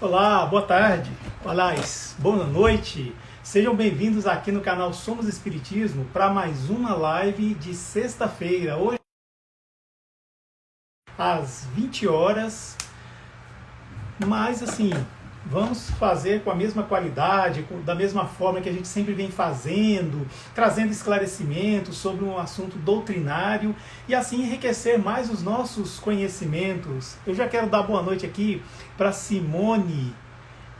Olá, boa tarde, aliás, boa noite. Sejam bem-vindos aqui no canal Somos Espiritismo para mais uma live de sexta-feira, hoje às 20 horas. Mas assim, vamos fazer com a mesma qualidade, da mesma forma que a gente sempre vem fazendo, trazendo esclarecimentos sobre um assunto doutrinário e assim enriquecer mais os nossos conhecimentos. Eu já quero dar boa noite aqui para Simone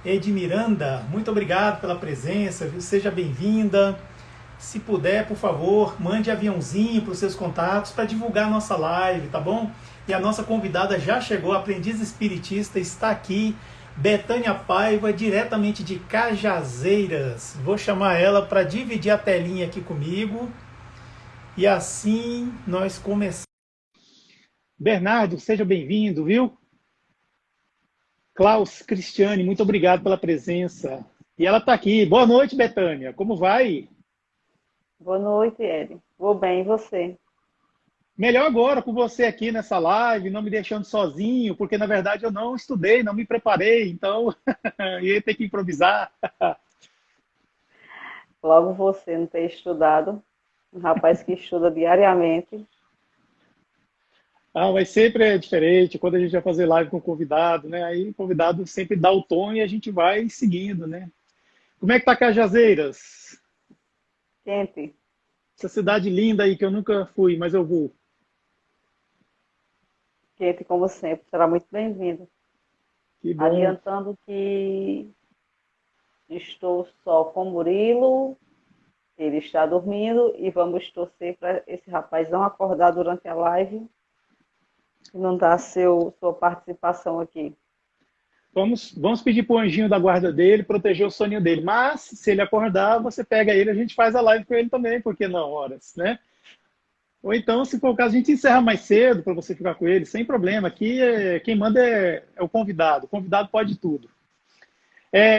Edmiranda, muito obrigado pela presença, viu? Seja bem-vinda. Se puder, por favor, mande aviãozinho para os seus contatos para divulgar a nossa live, tá bom? E a nossa convidada já chegou, a aprendiz espiritista está aqui, Betânia Paiva, diretamente de Cajazeiras. Vou chamar ela para dividir a telinha aqui comigo e assim nós começamos. Bernardo, seja bem-vindo, viu? Klaus Cristiane, muito obrigado pela presença. E ela está aqui. Boa noite, Betânia. Como vai? Boa noite, Eri. Vou bem, e você? Melhor agora com você aqui nessa live, não me deixando sozinho, porque na verdade eu não estudei, não me preparei, então ia ter que improvisar. Logo você não ter estudado, um rapaz que estuda diariamente. Ah, mas sempre é diferente quando a gente vai fazer live com o convidado, né? Aí o convidado sempre dá o tom e a gente vai seguindo, né? Como é que tá Cajazeiras? Quente, Essa cidade linda aí que eu nunca fui, mas eu vou. quente como sempre, será muito bem-vindo. Que bom. Adiantando que estou só com o Murilo, ele está dormindo e vamos torcer para esse rapaz não acordar durante a live e não dar sua participação aqui. Vamos pedir pro anjinho da guarda dele proteger o soninho dele. Mas, se ele acordar, você pega ele, a gente faz a live com ele também, porque não, horas, né? Ou então, se for o caso, a gente encerra mais cedo para você ficar com ele, sem problema. Aqui, quem manda é o convidado. O convidado pode tudo.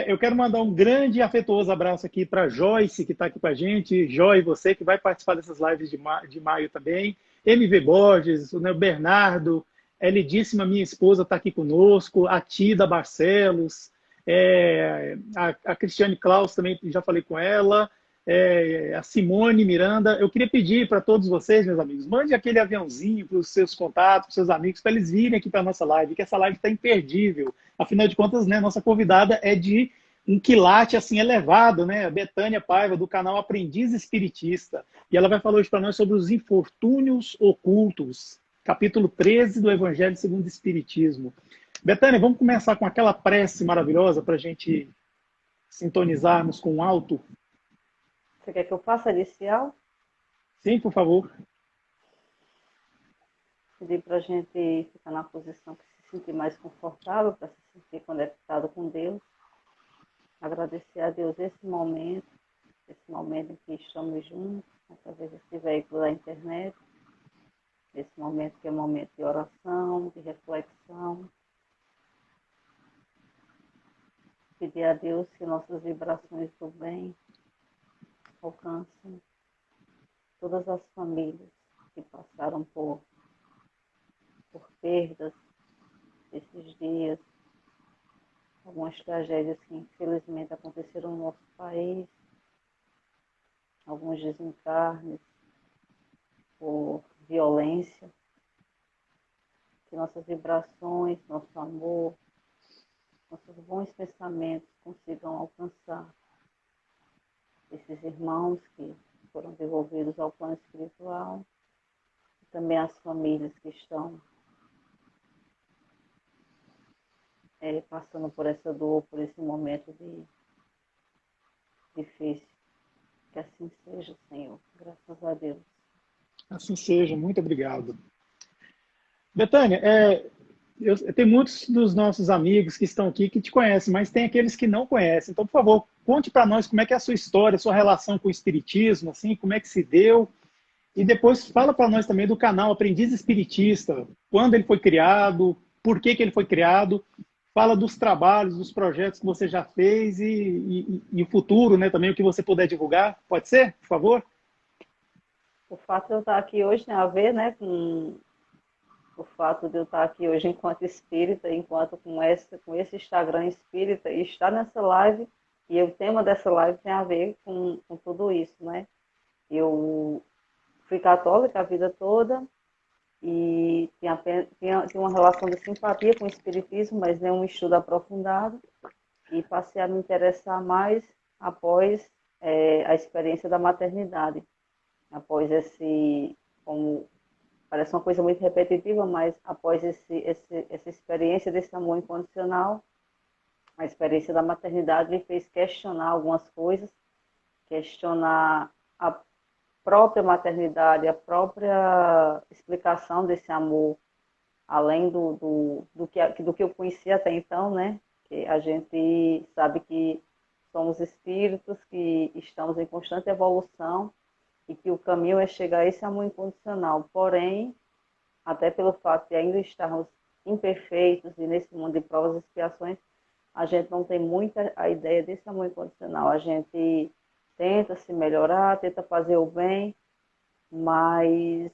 Eu quero mandar um grande e afetuoso abraço aqui para Joyce, que está aqui com a gente. Joy, você que vai participar dessas lives de maio também. MV Borges, né, o Bernardo, Elidíssima, minha esposa, está aqui conosco. A Tida Barcelos, a Cristiane Klaus também, já falei com ela. A Simone Miranda. Eu queria pedir para todos vocês, meus amigos, mande aquele aviãozinho para os seus contatos, para os seus amigos, para eles virem aqui para a nossa live, que essa live está imperdível. Afinal de contas, né, nossa convidada é de um quilate assim elevado, né? A Betânia Paiva, do canal Aprendiz Espiritista. E ela vai falar hoje para nós sobre os infortúnios ocultos, capítulo 13 do Evangelho segundo o Espiritismo. Betânia, vamos começar com aquela prece maravilhosa para a gente sintonizarmos com o alto? Você quer que eu faça inicial? Sim, por favor. Pedir para a gente ficar na posição que se sentir mais confortável, para se sentir conectado com Deus. Agradecer a Deus esse momento em que estamos juntos, através desse veículo da internet, esse momento que é um momento de oração, de reflexão. Pedir a Deus que nossas vibrações do bem alcancem todas as famílias que passaram por perdas esses dias, algumas tragédias que infelizmente aconteceram no nosso país, alguns desencarnes por violência, que nossas vibrações, nosso amor, nossos bons pensamentos consigam alcançar esses irmãos que foram devolvidos ao plano espiritual e também as famílias que estão passando por essa dor, por esse momento difícil. Que assim seja, Senhor. Graças a Deus. Assim seja, muito obrigado. Betânia, tem muitos dos nossos amigos que estão aqui que te conhecem, mas tem aqueles que não conhecem. Então, por favor, conte para nós como é que é a sua história, a sua relação com o Espiritismo, assim, como é que se deu. E depois fala para nós também do canal Aprendiz Espiritista, quando ele foi criado, por que ele foi criado. Fala dos trabalhos, dos projetos que você já fez e o futuro, né, também, o que você puder divulgar. Pode ser, por favor? O fato de eu estar aqui hoje tem a ver, né, com o fato de eu estar aqui hoje enquanto espírita, enquanto com esse Instagram espírita, e estar nessa live, e o tema dessa live tem a ver com tudo isso, né? Eu fui católica a vida toda e tinha uma relação de simpatia com o espiritismo, mas nenhum estudo aprofundado, e passei a me interessar mais após a experiência da maternidade, após como parece uma coisa muito repetitiva, mas após essa experiência desse amor incondicional, a experiência da maternidade me fez questionar algumas coisas, questionar a própria maternidade, a própria explicação desse amor, além do que eu conhecia até então, né? Que a gente sabe que somos espíritos, que estamos em constante evolução e que o caminho é chegar a esse amor incondicional. Porém, até pelo fato de ainda estarmos imperfeitos e nesse mundo de provas e expiações, a gente não tem muita a ideia desse amor incondicional. A gente tenta se melhorar, tenta fazer o bem, mas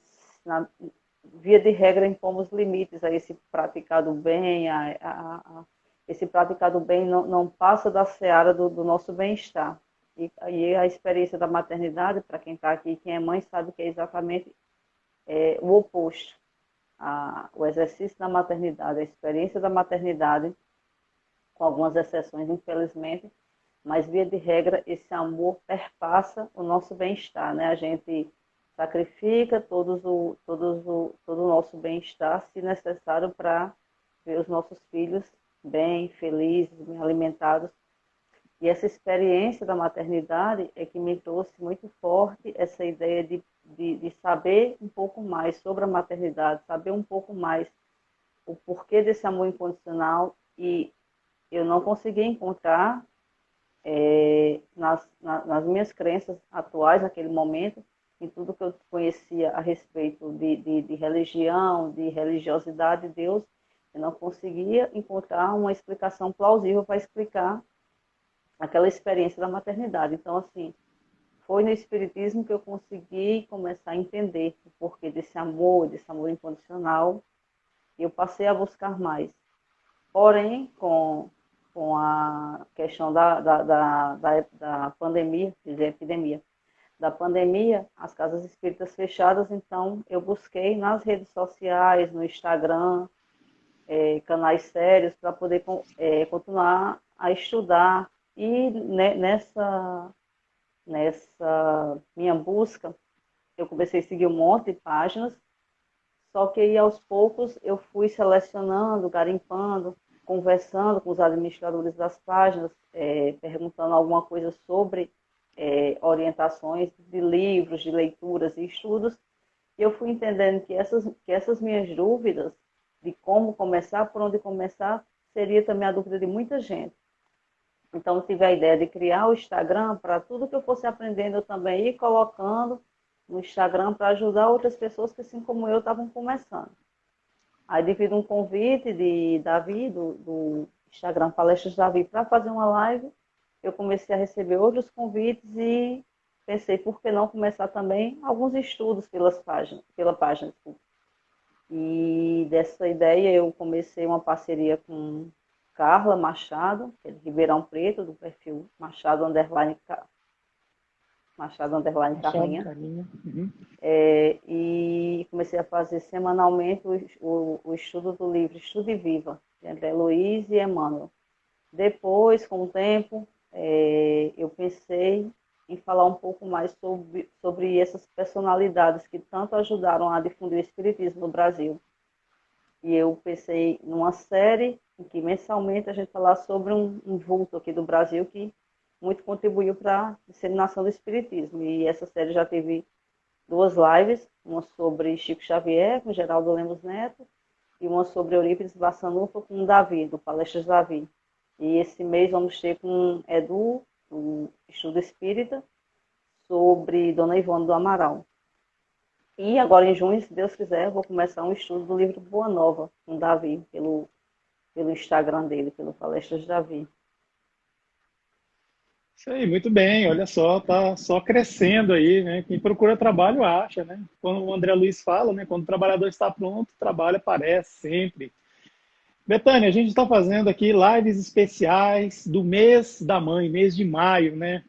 via de regra impomos limites a esse praticar do bem, esse praticar do bem não passa da seara do nosso bem-estar. E a experiência da maternidade, para quem está aqui, quem é mãe, sabe que é exatamente o oposto. O exercício da maternidade, a experiência da maternidade, com algumas exceções, infelizmente, mas via de regra esse amor perpassa o nosso bem-estar, né? A gente sacrifica todo o nosso bem-estar, se necessário, para ver os nossos filhos bem, felizes, bem alimentados. E essa experiência da maternidade é que me trouxe muito forte essa ideia de saber um pouco mais sobre a maternidade, saber um pouco mais o porquê desse amor incondicional, e eu não consegui encontrar nas minhas crenças atuais, naquele momento, em tudo que eu conhecia a respeito de religião, de religiosidade de Deus, eu não conseguia encontrar uma explicação plausível para explicar aquela experiência da maternidade. Então, assim, foi no Espiritismo que eu consegui começar a entender o porquê desse amor incondicional, e eu passei a buscar mais. Porém, com a questão da pandemia, quer dizer, epidemia, da pandemia, as casas espíritas fechadas, então eu busquei nas redes sociais, no Instagram, canais sérios, para poder continuar a estudar. E nessa minha busca, eu comecei a seguir um monte de páginas, só que aí, aos poucos, eu fui selecionando, garimpando, conversando com os administradores das páginas, perguntando alguma coisa sobre orientações de livros, de leituras e estudos, e eu fui entendendo que essas minhas dúvidas de como começar, por onde começar, seria também a dúvida de muita gente. Então, eu tive a ideia de criar o Instagram para tudo que eu fosse aprendendo, eu também ir colocando no Instagram para ajudar outras pessoas que, assim como eu, estavam começando. Aí, devido a um convite de Davi, do Instagram Palestras Davi, para fazer uma live, eu comecei a receber outros convites e pensei, por que não começar também alguns estudos pela página. E dessa ideia eu comecei uma parceria com Carla Machado, que é de Ribeirão Preto, do perfil Machado _ Carlinha. Uhum. E comecei a fazer semanalmente o estudo do livro Estude Viva, de André Luiz e Emmanuel. Depois, com o tempo, eu pensei em falar um pouco mais sobre essas personalidades que tanto ajudaram a difundir o espiritismo no Brasil. E eu pensei numa série em que mensalmente a gente falar sobre um vulto aqui do Brasil que muito contribuiu para a disseminação do espiritismo. E essa série já teve 2 lives, uma sobre Chico Xavier, com Geraldo Lemos Neto, e uma sobre Eurípides Bassanufo com Davi, do Palestras Davi. E esse mês vamos ter com Edu, do Estudo Espírita, sobre Dona Ivone do Amaral. E agora em junho, se Deus quiser, eu vou começar um estudo do livro Boa Nova, com Davi, pelo Instagram dele, pelo Palestras Davi. Isso aí, muito bem. Olha só, tá só crescendo aí, né? Quem procura trabalho acha, né? Quando o André Luiz fala, né? Quando o trabalhador está pronto, o trabalho aparece sempre. Betânia, a gente está fazendo aqui lives especiais do mês da mãe, mês de maio, né?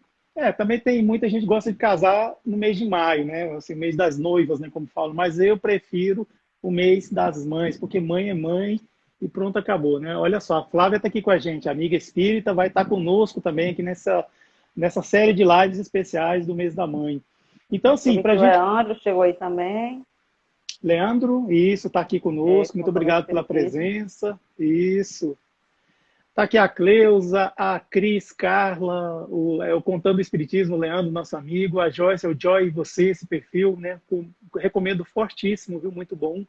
Também tem muita gente que gosta de casar no mês de maio, né? Assim, mês das noivas, né? Como falam. Mas eu prefiro o mês das mães, porque mãe é mãe e pronto, acabou, né? Olha só, a Flávia está aqui com a gente, amiga espírita, vai estar conosco também aqui nessa série de lives especiais do mês da mãe. Então, Eu assim, vi para que a o gente. Leandro chegou aí também, Leandro, isso, está aqui conosco. Muito contando o obrigado pela Espiritismo. presença. Isso. Está aqui a Cleusa, a Cris, Carla, o Contando o Espiritismo, o Leandro, nosso amigo, a Joyce, o Joy e você, esse perfil, né? Recomendo fortíssimo, viu? Muito bom.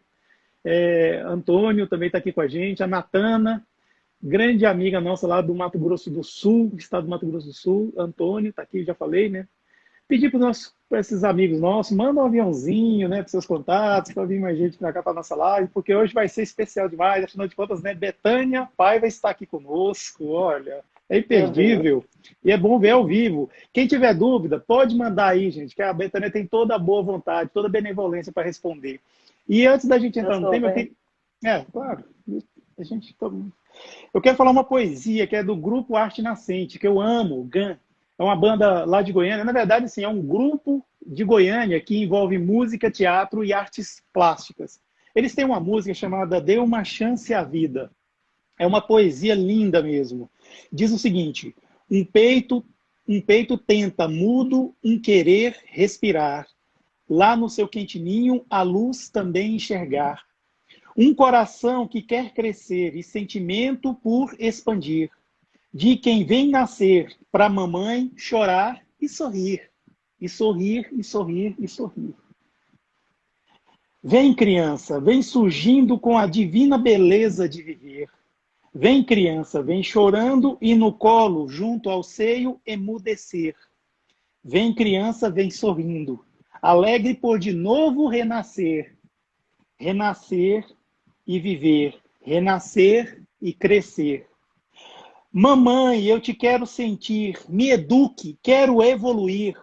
Antônio também está aqui com a gente, a Natana, grande amiga nossa lá do Mato Grosso do Sul, estado do Mato Grosso do Sul, Antônio, está aqui, já falei, né? Pedir para esses amigos nossos, manda um aviãozinho, né, para seus contatos, para vir mais gente para cá para nossa live, porque hoje vai ser especial demais. Afinal de contas, né, Betânia Paiva está aqui conosco. Olha, é Meu Deus, imperdível e é bom ver ao vivo. Quem tiver dúvida, pode mandar aí, gente, que a Betânia tem toda a boa vontade, toda a benevolência para responder. E antes da gente eu entrar no tema, eu soube. queria. Claro, a gente. Eu quero falar uma poesia que é do grupo Arte Nascente, que eu amo, GAN. É uma banda lá de Goiânia. Na verdade, assim, é um grupo de Goiânia que envolve música, teatro e artes plásticas. Eles têm uma música chamada Dê uma Chance à Vida. É uma poesia linda mesmo. Diz o seguinte: um peito tenta mudo, um querer respirar. Lá no seu quentinho, a luz também enxergar. Um coração que quer crescer e sentimento por expandir. De quem vem nascer para a mamãe chorar e sorrir. E sorrir, e sorrir, e sorrir. Vem, criança, vem surgindo com a divina beleza de viver. Vem, criança, vem chorando e no colo, junto ao seio, emudecer. Vem, criança, vem sorrindo, alegre por de novo renascer. Renascer e viver. Renascer e crescer. Mamãe, eu te quero sentir, me eduque, quero evoluir.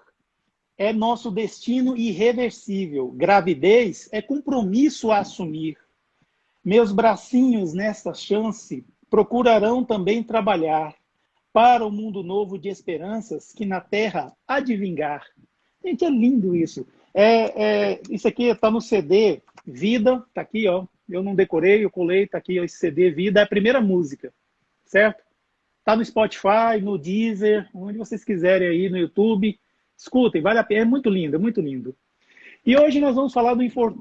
É nosso destino irreversível. Gravidez é compromisso a assumir. Meus bracinhos nesta chance procurarão também trabalhar para o mundo novo de esperanças que na terra há de vingar. Gente, é lindo isso. Isso aqui está no CD Vida, está aqui, ó. Eu não decorei, eu colei, está aqui ó, esse CD Vida, é a primeira música, certo? Tá no Spotify, no Deezer, onde vocês quiserem aí, no YouTube. Escutem, vale a pena, é muito lindo, é muito lindo. E hoje nós vamos falar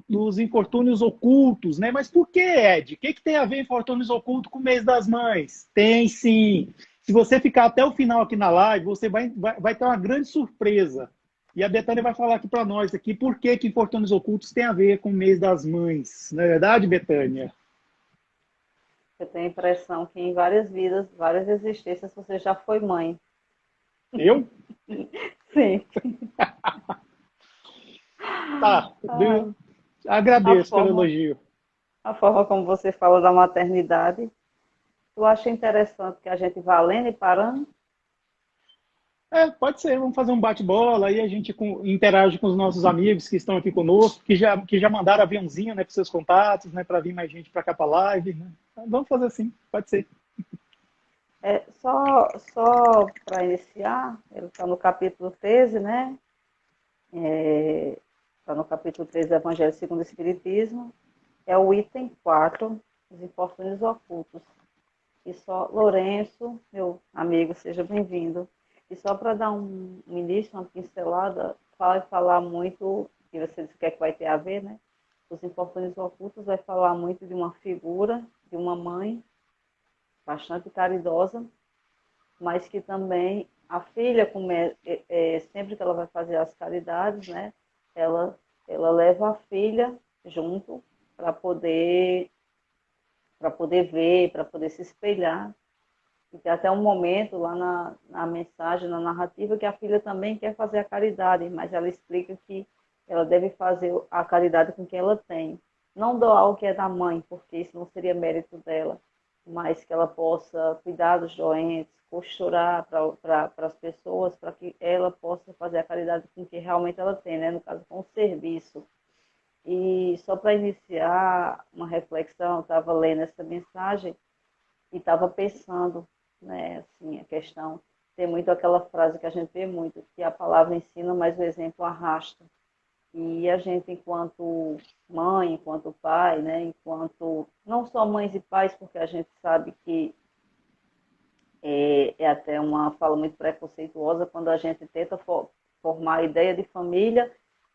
dos infortúnios ocultos, né? Mas por que, Ed? O que tem a ver infortúnios ocultos com o mês das mães? Tem sim. Se você ficar até o final aqui na live, você vai ter uma grande surpresa. E a Betânia vai falar aqui para nós aqui por que infortúnios ocultos tem a ver com o mês das mães. Não é verdade, Betânia? Eu tenho a impressão que em várias vidas, várias existências, você já foi mãe. Eu? Sim. Tá. Ah, a Agradeço pelo forma, elogio. a forma como você fala da maternidade, tu acha interessante que a gente vá lendo e parando? Pode ser, vamos fazer um bate-bola, aí a gente interage com os nossos amigos que estão aqui conosco, que já mandaram aviãozinho, né, para seus contatos, né, para vir mais gente para cá para a live, né? Vamos fazer assim, pode ser. Só para iniciar, ele está no capítulo 13, né? Está no capítulo 13 do Evangelho segundo o Espiritismo. É o item 4, os infortúnios ocultos. E só, Lourenço, meu amigo, seja bem-vindo. E só para dar um início, uma pincelada, vai falar muito, e você disse o que é que vai ter a ver, né? Os infortúnios ocultos vai falar muito de uma figura, de uma mãe bastante caridosa, mas que também a filha, sempre que ela vai fazer as caridades, né? Ela leva a filha junto para poder ver, para poder se espelhar. E tem até um momento lá na mensagem, na narrativa, que a filha também quer fazer a caridade, mas ela explica que ela deve fazer a caridade com quem ela tem. Não doar o que é da mãe, porque isso não seria mérito dela. mas que ela possa cuidar dos doentes, costurar para as pessoas, para que ela possa fazer a caridade com que realmente ela tem, né? No caso, com o serviço. E só para iniciar uma reflexão, eu estava lendo essa mensagem e estava pensando, né, assim, a questão, tem muito aquela frase que a gente vê muito, que a palavra ensina, mas o exemplo arrasta. E a gente, enquanto mãe, enquanto pai, né, enquanto, não só mães e pais, porque a gente sabe que é até uma fala muito preconceituosa quando a gente tenta formar a ideia de família,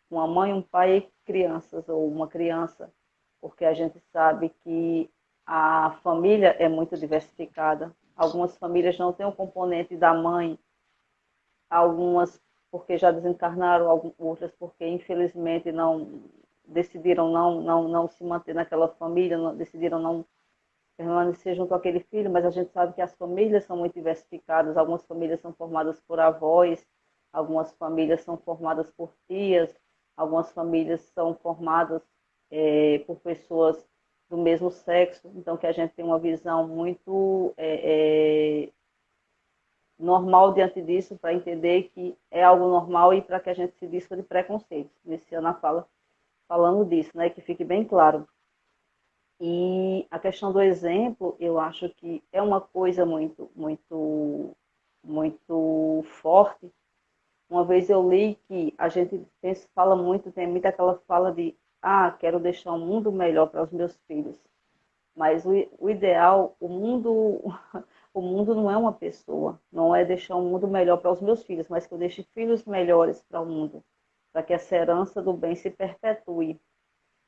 uma mãe, um pai e crianças, ou uma criança, porque a gente sabe que a família é muito diversificada. Algumas famílias não têm o componente da mãe, algumas porque já desencarnaram, outras porque infelizmente não decidiram não se manter naquela família, decidiram não permanecer junto àquele filho, mas a gente sabe que as famílias são muito diversificadas, algumas famílias são formadas por avós, algumas famílias são formadas por tias, algumas famílias são formadas por pessoas do mesmo sexo, então que a gente tem uma visão muito normal diante disso, para entender que é algo normal e para que a gente se dispa de preconceitos. Luciana fala falando disso, né, que fique bem claro. E a questão do exemplo, eu acho que é uma coisa muito forte. Uma vez eu li que a gente fala muito, tem muito aquela fala de quero deixar um mundo melhor para os meus filhos. Mas o ideal, o mundo não é uma pessoa, não é deixar um mundo melhor para os meus filhos, mas que eu deixe filhos melhores para o mundo, para que essa herança do bem se perpetue.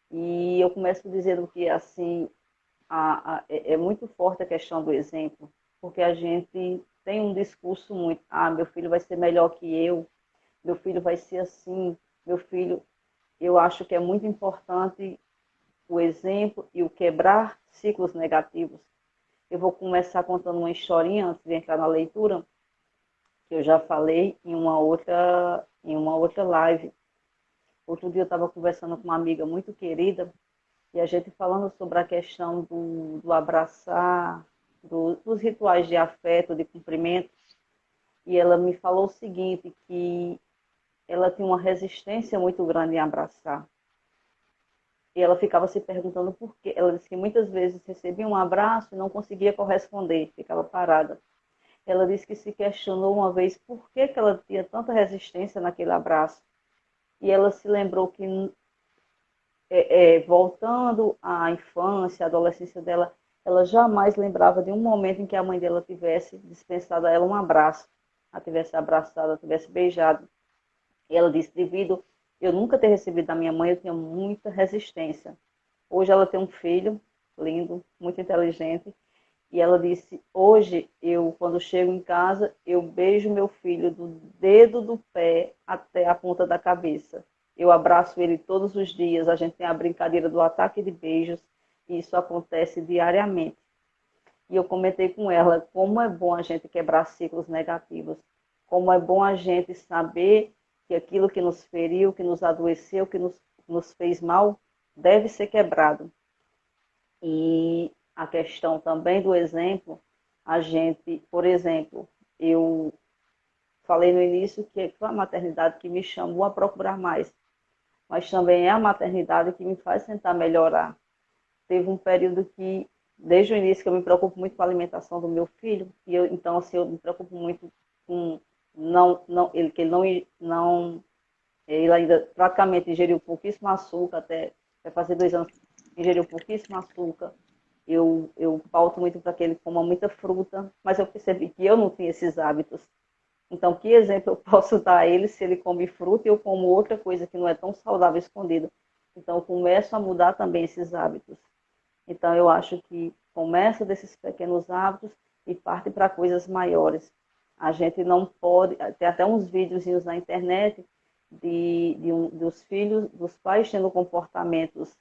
E eu começo dizendo que, assim, é muito forte a questão do exemplo, porque a gente tem um discurso muito, meu filho vai ser melhor que eu, meu filho vai ser assim, meu filho... Eu acho que é muito importante o exemplo e o quebrar ciclos negativos. Eu vou começar contando uma historinha antes de entrar na leitura, que eu já falei em uma outra live. Outro dia eu estava conversando com uma amiga muito querida, e a gente falando sobre a questão do abraçar, dos rituais de afeto, de cumprimento, e ela me falou o seguinte, que ela tinha uma resistência muito grande em abraçar. E ela ficava se perguntando por quê. Ela disse que muitas vezes recebia um abraço e não conseguia corresponder, ficava parada. Ela disse que se questionou uma vez por que ela tinha tanta resistência naquele abraço. E ela se lembrou que, voltando à infância, à adolescência dela, ela jamais lembrava de um momento em que a mãe dela tivesse dispensado a ela um abraço, a tivesse abraçado, a tivesse beijado. E ela disse, devido eu nunca ter recebido da minha mãe, eu tinha muita resistência. Hoje ela tem um filho lindo, muito inteligente, e ela disse, hoje, quando chego em casa, eu beijo meu filho do dedo do pé até a ponta da cabeça. Eu abraço ele todos os dias, a gente tem a brincadeira do ataque de beijos, e isso acontece diariamente. E eu comentei com ela como é bom a gente quebrar ciclos negativos, como é bom a gente saber que aquilo que nos feriu, que nos adoeceu, que nos fez mal, deve ser quebrado. E a questão também do exemplo, a gente, por exemplo, eu falei no início que foi a maternidade que me chamou a procurar mais, mas também é a maternidade que me faz tentar melhorar. Teve um período que, desde o início, que eu me preocupo muito com a alimentação do meu filho, e então, assim, eu me preocupo muito com ele ainda praticamente ingeriu pouquíssimo açúcar, até fazer 2 anos, ingeriu pouquíssimo açúcar. Eu pauto muito para que ele coma muita fruta, mas eu percebi que eu não tinha esses hábitos. Então, que exemplo eu posso dar a ele se ele come fruta e eu como outra coisa que não é tão saudável escondida? Então, eu começo a mudar também esses hábitos. Então, eu acho que começa desses pequenos hábitos e parte para coisas maiores. A gente não pode... Tem até uns videozinhos na internet dos filhos, dos pais tendo comportamentos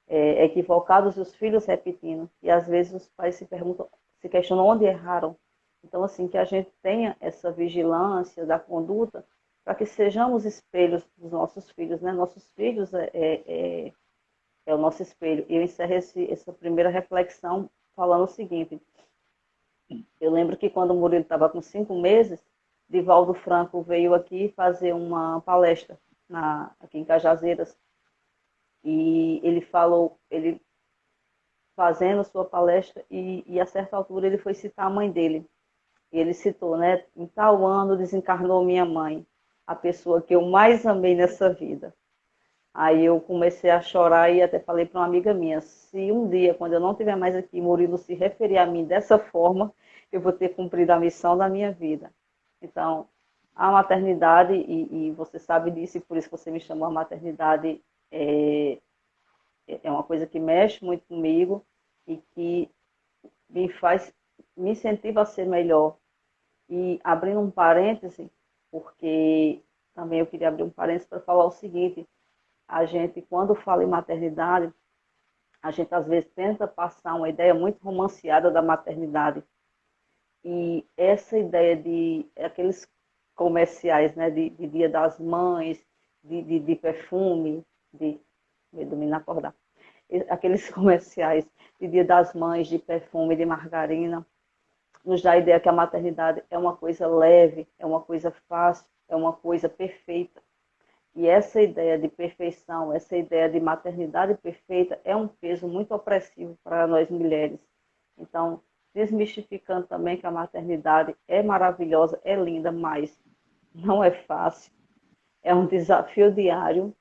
equivocados e os filhos repetindo. E às vezes os pais se questionam onde erraram. Então, assim, que a gente tenha essa vigilância da conduta para que sejamos espelhos dos nossos filhos, né? Nossos filhos é o nosso espelho. E eu encerro essa primeira reflexão falando o seguinte. Eu lembro que quando o Murilo estava com 5 meses, Divaldo Franco veio aqui fazer uma palestra aqui em Cajazeiras. E ele falou, ele fazendo a sua palestra, e a certa altura ele foi citar a mãe dele. E ele citou, né? Em tal ano desencarnou minha mãe, a pessoa que eu mais amei nessa vida. Aí eu comecei a chorar e até falei para uma amiga minha, se um dia, quando eu não estiver mais aqui, Murilo se referir a mim dessa forma, eu vou ter cumprido a missão da minha vida. Então, a maternidade, e você sabe disso, e por isso que você me chamou, a maternidade é uma coisa que mexe muito comigo e que me incentiva a ser melhor. E abrindo um parêntese, porque também eu queria abrir um parêntese para falar o seguinte, a gente, quando fala em maternidade, a gente às vezes tenta passar uma ideia muito romanceada da maternidade. E essa ideia de aqueles comerciais, né, de Dia das Mães, de perfume, me domina acordar, aqueles comerciais de Dia das Mães, de perfume, de margarina, nos dá a ideia que a maternidade é uma coisa leve, é uma coisa fácil, é uma coisa perfeita. E essa ideia de perfeição, essa ideia de maternidade perfeita é um peso muito opressivo para nós mulheres. Então, desmistificando também que a maternidade é maravilhosa, é linda, mas não é fácil. É um desafio diário.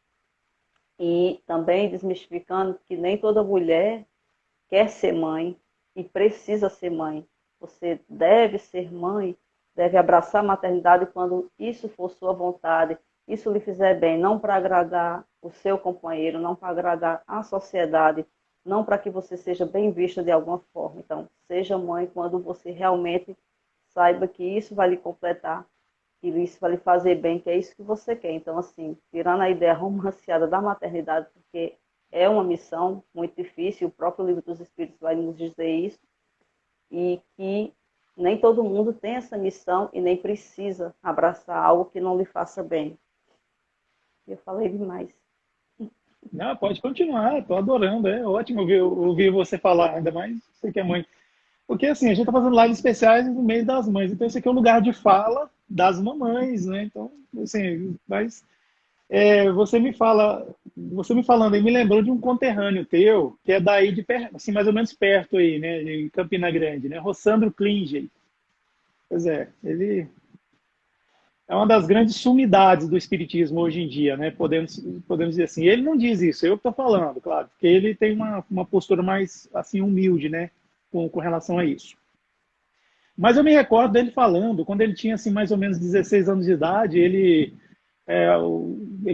E também desmistificando que nem toda mulher quer ser mãe e precisa ser mãe. Você deve ser mãe, deve abraçar a maternidade quando isso for sua vontade, isso lhe fizer bem, não para agradar o seu companheiro, não para agradar a sociedade, não para que você seja bem vista de alguma forma. Então, seja mãe quando você realmente saiba que isso vai lhe completar, que isso vai lhe fazer bem, que é isso que você quer. Então, assim, tirando a ideia romanceada da maternidade, porque é uma missão muito difícil, o próprio Livro dos Espíritos vai nos dizer isso, e que nem todo mundo tem essa missão e nem precisa abraçar algo que não lhe faça bem. Eu falei demais. Não, pode continuar, estou adorando, é ótimo ouvir você falar, ainda mais você que é mãe. Porque assim, a gente está fazendo lives especiais no meio das mães, então esse aqui é o lugar de fala das mamães, né? Então, assim, mas você me falando aí, me lembrou de um conterrâneo teu, que é daí de perto, assim, mais ou menos perto aí, né, de Campina Grande, né? Rossandro Klinge. Pois é, ele é uma das grandes sumidades do espiritismo hoje em dia, né? Podemos dizer assim. Ele não diz isso, eu que estou falando, claro, porque ele tem uma postura mais assim humilde, né, com relação a isso. Mas eu me recordo dele falando, quando ele tinha assim mais ou menos 16 anos de idade, ele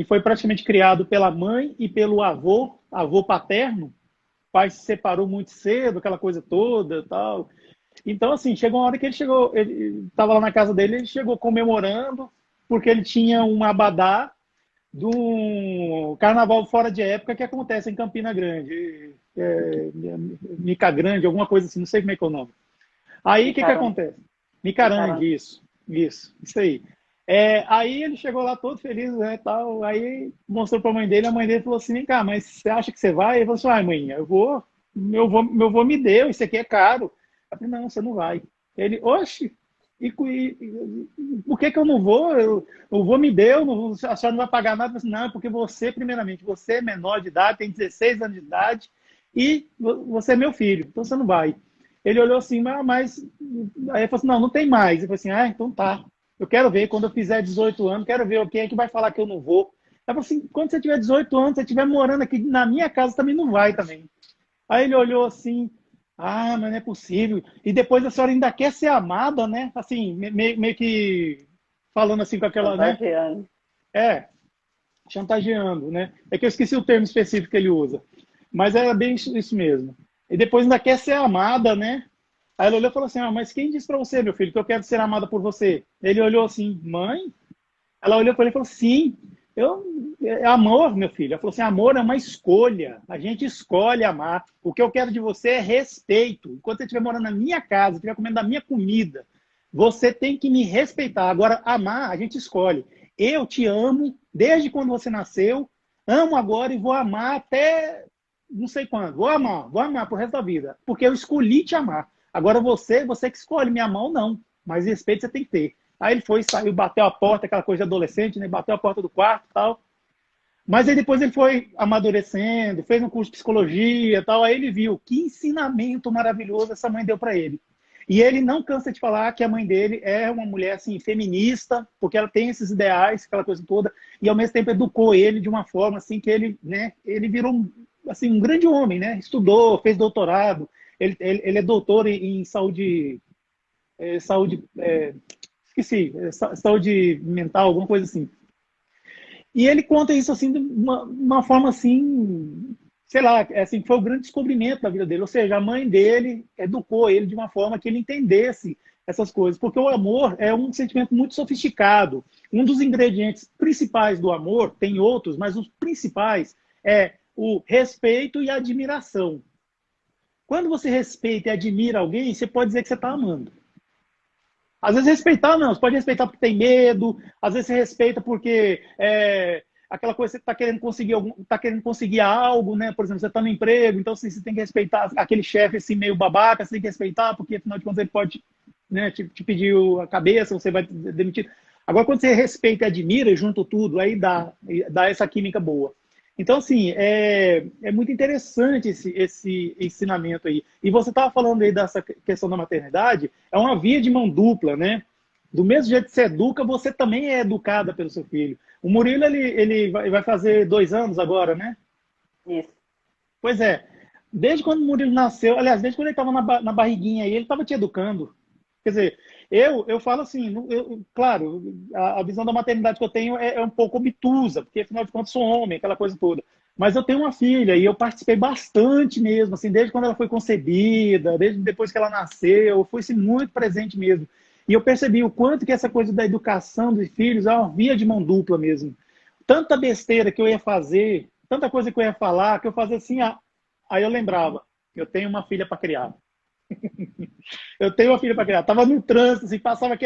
foi praticamente criado pela mãe e pelo avô paterno. O pai se separou muito cedo, aquela coisa toda, tal. Então, assim, chegou uma hora que ele estava lá na casa dele, ele chegou comemorando, porque ele tinha um abadá de um carnaval fora de época que acontece em Campina Grande, Mica Grande, alguma coisa assim, não sei como é que é o nome. Aí, o que acontece? Micarangue, isso aí. Aí ele chegou lá todo feliz, né, tal, aí mostrou para a mãe dele falou assim, vem cá, mas você acha que você vai? Ele falou assim, ai, mãe, meu avô me deu, isso aqui é caro. Eu falei, não, você não vai. Ele, oxe, por que eu não vou? O vô me deu, a senhora não vai pagar nada. Eu falei, não, porque você, primeiramente, você é menor de idade, tem 16 anos de idade, e você é meu filho, então você não vai. Ele olhou assim, mas... Aí ele falou assim, não tem mais. Eu falei assim, então tá. Eu quero ver, quando eu fizer 18 anos, quero ver quem é que vai falar que eu não vou. Ela falou assim, quando você tiver 18 anos, você estiver morando aqui na minha casa, também não vai também. Aí ele olhou assim, mas não é possível. E depois a senhora ainda quer ser amada, né? Assim, meio que falando assim com aquela, né? Chantageando. Chantageando, né? É que eu esqueci o termo específico que ele usa. Mas era bem isso mesmo. E depois ainda quer ser amada, né? Aí ela olhou e falou assim, mas quem disse para você, meu filho, que eu quero ser amada por você? Ele olhou assim, mãe? Ela olhou para ele e falou, sim, é amor, meu filho. Ela falou assim, amor é uma escolha, a gente escolhe amar. O que eu quero de você é respeito. Enquanto você estiver morando na minha casa, estiver comendo da minha comida, você tem que me respeitar. Agora, amar, a gente escolhe. Eu te amo desde quando você nasceu, amo agora e vou amar até não sei quando, vou amar pro resto da vida, porque eu escolhi te amar. Agora você que escolhe me amar ou não, mas respeito você tem que ter. Aí ele foi, saiu, bateu a porta, aquela coisa de adolescente, né? Bateu a porta do quarto e tal. Mas aí depois ele foi amadurecendo, fez um curso de psicologia e tal. Aí ele viu que ensinamento maravilhoso essa mãe deu para ele. E ele não cansa de falar que a mãe dele é uma mulher assim feminista, porque ela tem esses ideais, aquela coisa toda, e ao mesmo tempo educou ele de uma forma assim que ele, né, ele virou assim um grande homem, né? Estudou, fez doutorado, ele é doutor em saúde, saúde, esqueci, saúde mental, alguma coisa assim. E ele conta isso assim de uma forma assim, sei lá, assim, foi o grande descobrimento da vida dele. Ou seja, a mãe dele educou ele de uma forma que ele entendesse essas coisas, porque o amor é um sentimento muito sofisticado. Um dos ingredientes principais do amor, tem outros, mas os principais é o respeito e a admiração. Quando você respeita e admira alguém, você pode dizer que você está amando. Às vezes respeitar não, você pode respeitar porque tem medo, às vezes você respeita porque aquela coisa que você está querendo conseguir tá querendo conseguir algo, né? Por exemplo, você está no emprego, então assim, você tem que respeitar aquele chefe assim meio babaca, você tem que respeitar, porque afinal de contas ele pode, né, te pedir a cabeça, você vai demitir. Agora, quando você respeita e admira, junto tudo, aí dá essa química boa. Então, assim, é muito interessante esse ensinamento aí. E você estava falando aí dessa questão da maternidade, é uma via de mão dupla, né? Do mesmo jeito que você educa, você também é educada pelo seu filho. O Murilo, ele vai fazer 2 anos agora, né? Isso. Pois é. Desde quando o Murilo nasceu, aliás, desde quando ele estava na barriguinha aí, ele estava te educando. Quer dizer, eu falo assim, claro, a visão da maternidade que eu tenho é um pouco obtusa, porque afinal de contas sou homem, aquela coisa toda. Mas eu tenho uma filha e eu participei bastante mesmo, assim, desde quando ela foi concebida, desde depois que ela nasceu, eu fui assim, muito presente mesmo. E eu percebi o quanto que essa coisa da educação dos filhos é uma via de mão dupla mesmo. Tanta besteira que eu ia fazer, tanta coisa que eu ia falar, que eu fazia assim, aí eu lembrava, eu tenho uma filha para criar. Eu tenho uma filha para criar. Tava no trânsito, assim, passava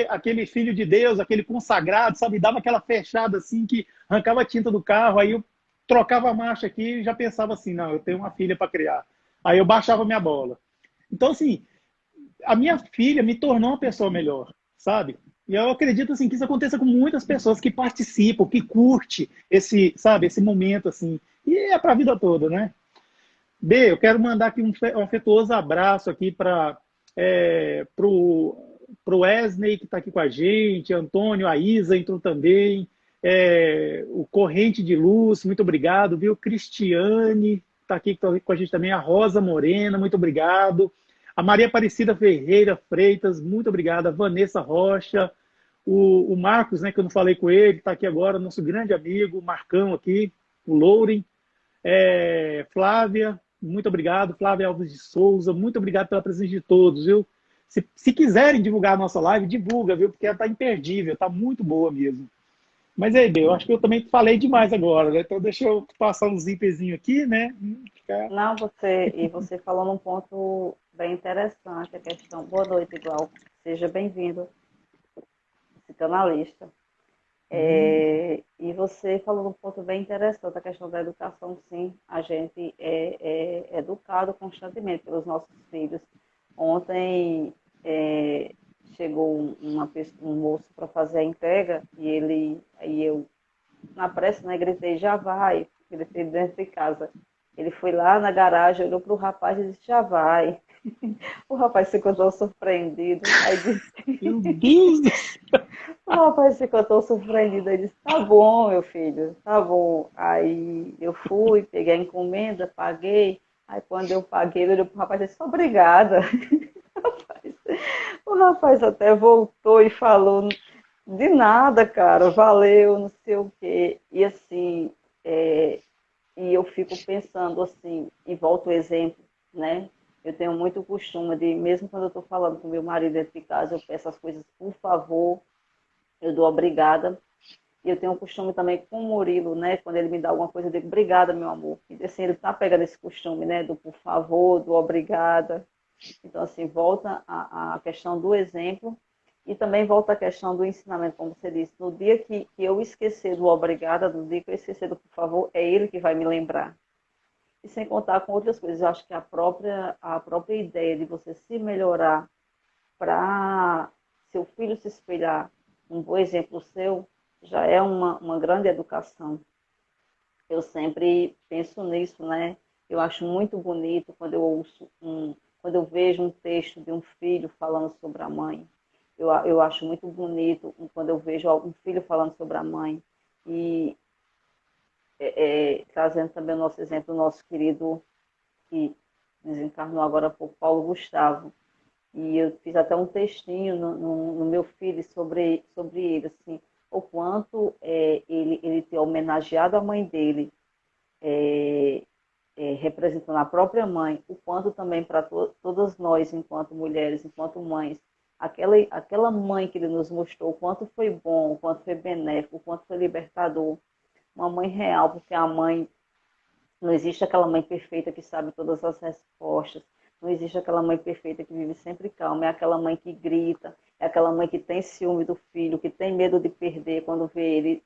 aquele filho de Deus, aquele consagrado, sabe? Dava aquela fechada assim que arrancava a tinta do carro. Aí eu trocava a marcha aqui e já pensava assim: não, eu tenho uma filha para criar. Aí eu baixava minha bola. Então, assim, a minha filha me tornou uma pessoa melhor, sabe? E eu acredito assim que isso aconteça com muitas pessoas que participam, que curte esse, sabe, esse momento assim. E é para a vida toda, né? B, eu quero mandar aqui um afetuoso abraço aqui para pro Wesley, que está aqui com a gente, Antônio, a Isa entrou também, o Corrente de Luz, muito obrigado, viu? Cristiane está aqui com a gente também, a Rosa Morena, muito obrigado. A Maria Aparecida Ferreira Freitas, muito obrigada. A Vanessa Rocha, o Marcos, né, que eu não falei com ele, está aqui agora, nosso grande amigo, Marcão aqui, o Louren. Flávia, muito obrigado. Flávia Alves de Souza, muito obrigado pela presença de todos, viu? Se quiserem divulgar a nossa live, divulga, viu? Porque ela está imperdível, está muito boa mesmo. Mas aí, eu acho que eu também falei demais agora, né? Então deixa eu passar um zíperzinho aqui, né? Não, você falou num ponto bem interessante, a questão. Boa noite, Glauco. Seja bem-vindo, psicanalista. E você falou num ponto bem interessante, a questão da educação, sim. A gente é educado constantemente pelos nossos filhos. Ontem chegou um moço para fazer a entrega aí eu, na pressa, né, gritei, já vai, gritei dentro de casa. Ele foi lá na garagem, olhou para o rapaz e disse, já vai. O rapaz ficou tão surpreendido. Aí disse, meu Deus do céu! o rapaz ficou tão surpreendido. Ele disse, tá bom, meu filho, tá bom. Aí eu fui, peguei a encomenda, paguei. Aí quando eu paguei, ele olhou para o rapaz e disse, obrigada. O rapaz até voltou e falou, de nada, cara, valeu, não sei o quê. E assim, e eu fico pensando assim, e volto o exemplo, né? Eu tenho muito costume de, mesmo quando eu estou falando com meu marido dentro de casa, eu peço as coisas, por favor, eu dou obrigada. E eu tenho um costume também com o Murilo, né? Quando ele me dá alguma coisa, eu digo, obrigada, meu amor. E assim, ele está pegando esse costume, né? Do por favor, do obrigada. Então, assim, volta a questão do exemplo e também volta a questão do ensinamento, como você disse. No dia que eu esquecer do obrigada, no dia que eu esquecer do por favor, é ele que vai me lembrar. E E sem contar com outras coisas. Eu acho que a própria ideia de você se melhorar para seu filho se espelhar, um bom exemplo seu, já é uma grande educação. Eu sempre penso nisso, né? Eu acho muito bonito quando quando eu vejo um texto de um filho falando sobre a mãe. Eu acho muito bonito quando eu vejo algum filho falando sobre a mãe. E trazendo também o nosso exemplo, o nosso querido que desencarnou agora há pouco, Paulo Gustavo. E eu fiz até um textinho no meu filho sobre ele, assim, o quanto ele ter homenageado a mãe dele, representando a própria mãe, o quanto também para todas nós, enquanto mulheres, enquanto mães, aquela mãe que ele nos mostrou, o quanto foi bom, o quanto foi benéfico, o quanto foi libertador, uma mãe real, porque a mãe, não existe aquela mãe perfeita que sabe todas as respostas, não existe aquela mãe perfeita que vive sempre calma, é aquela mãe que grita, é aquela mãe que tem ciúme do filho, que tem medo de perder quando vê ele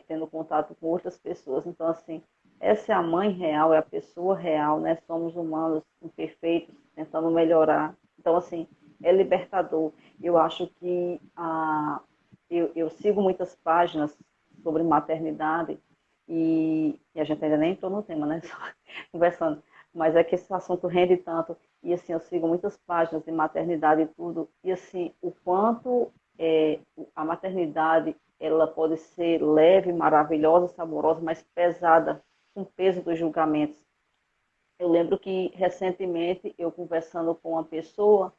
tendo contato com outras pessoas. Então, assim, essa é a mãe real, é a pessoa real, né? Somos humanos imperfeitos, tentando melhorar. Então, assim, é libertador. Eu acho que eu sigo muitas páginas sobre maternidade e a gente ainda nem entrou no tema, né? Só conversando. Mas é que esse assunto rende tanto. E assim, eu sigo muitas páginas de maternidade e tudo. E assim, o quanto a maternidade ela pode ser leve, maravilhosa, saborosa, mas pesada, com o peso dos julgamentos. Eu lembro que recentemente eu conversando com uma pessoa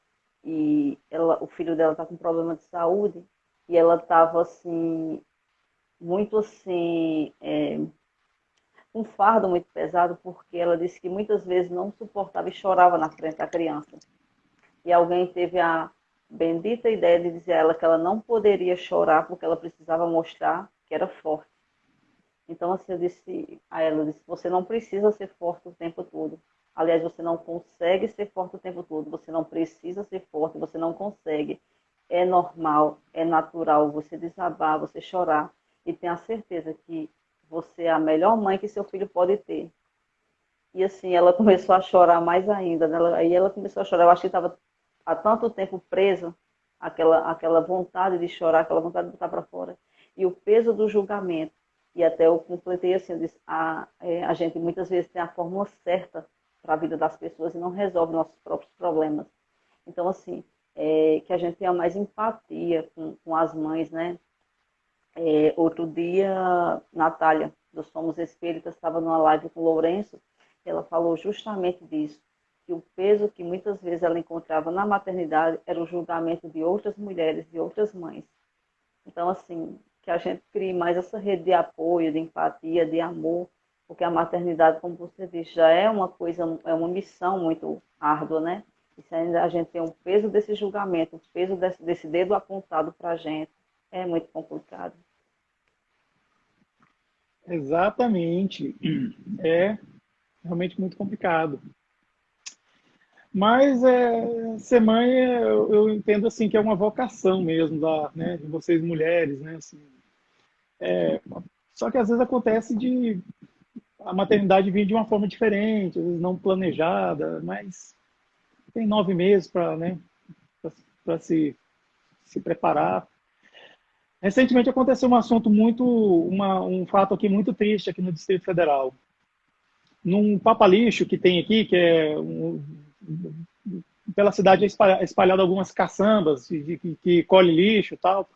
e o filho dela está com problema de saúde e ela estava assim muito assim um fardo muito pesado, porque ela disse que muitas vezes não suportava e chorava na frente da criança. E alguém teve a bendita ideia de dizer a ela que ela não poderia chorar porque ela precisava mostrar que era forte. Então, assim, eu disse a ela, eu disse, você não precisa ser forte o tempo todo. Aliás, você não consegue ser forte o tempo todo. Você não precisa ser forte, você não consegue. É normal, é natural você desabar, você chorar. E tenha certeza que você é a melhor mãe que seu filho pode ter. E assim, ela começou a chorar mais ainda. Né? Aí ela começou a chorar. Eu acho que estava há tanto tempo presa, aquela vontade de chorar, aquela vontade de botar para fora. E o peso do julgamento. E até eu completei assim, eu disse, a gente muitas vezes tem a fórmula certa para a vida das pessoas e não resolve nossos próprios problemas. Então, assim, que a gente tenha mais empatia com as mães, né? Outro dia, Natália, do Somos Espíritas, estava numa live com o Lourenço, ela falou justamente disso, que o peso que muitas vezes ela encontrava na maternidade era o julgamento de outras mulheres, de outras mães. Então, assim, que a gente crie mais essa rede de apoio, de empatia, de amor, porque a maternidade, como você disse, já é uma coisa, é uma missão muito árdua, né? E se ainda a gente tem o peso desse julgamento, o peso desse dedo apontado para a gente, é muito complicado. Exatamente. É realmente muito complicado. Mas ser mãe, eu entendo assim que é uma vocação mesmo né, de vocês mulheres, né? Assim, só que às vezes acontece de a maternidade vir de uma forma diferente, às vezes não planejada, mas tem 9 meses para, né, para se preparar. Recentemente aconteceu um assunto um fato aqui muito triste aqui no Distrito Federal. Num papa-lixo que tem aqui, pela cidade é espalhado algumas caçambas que colhe lixo e tal.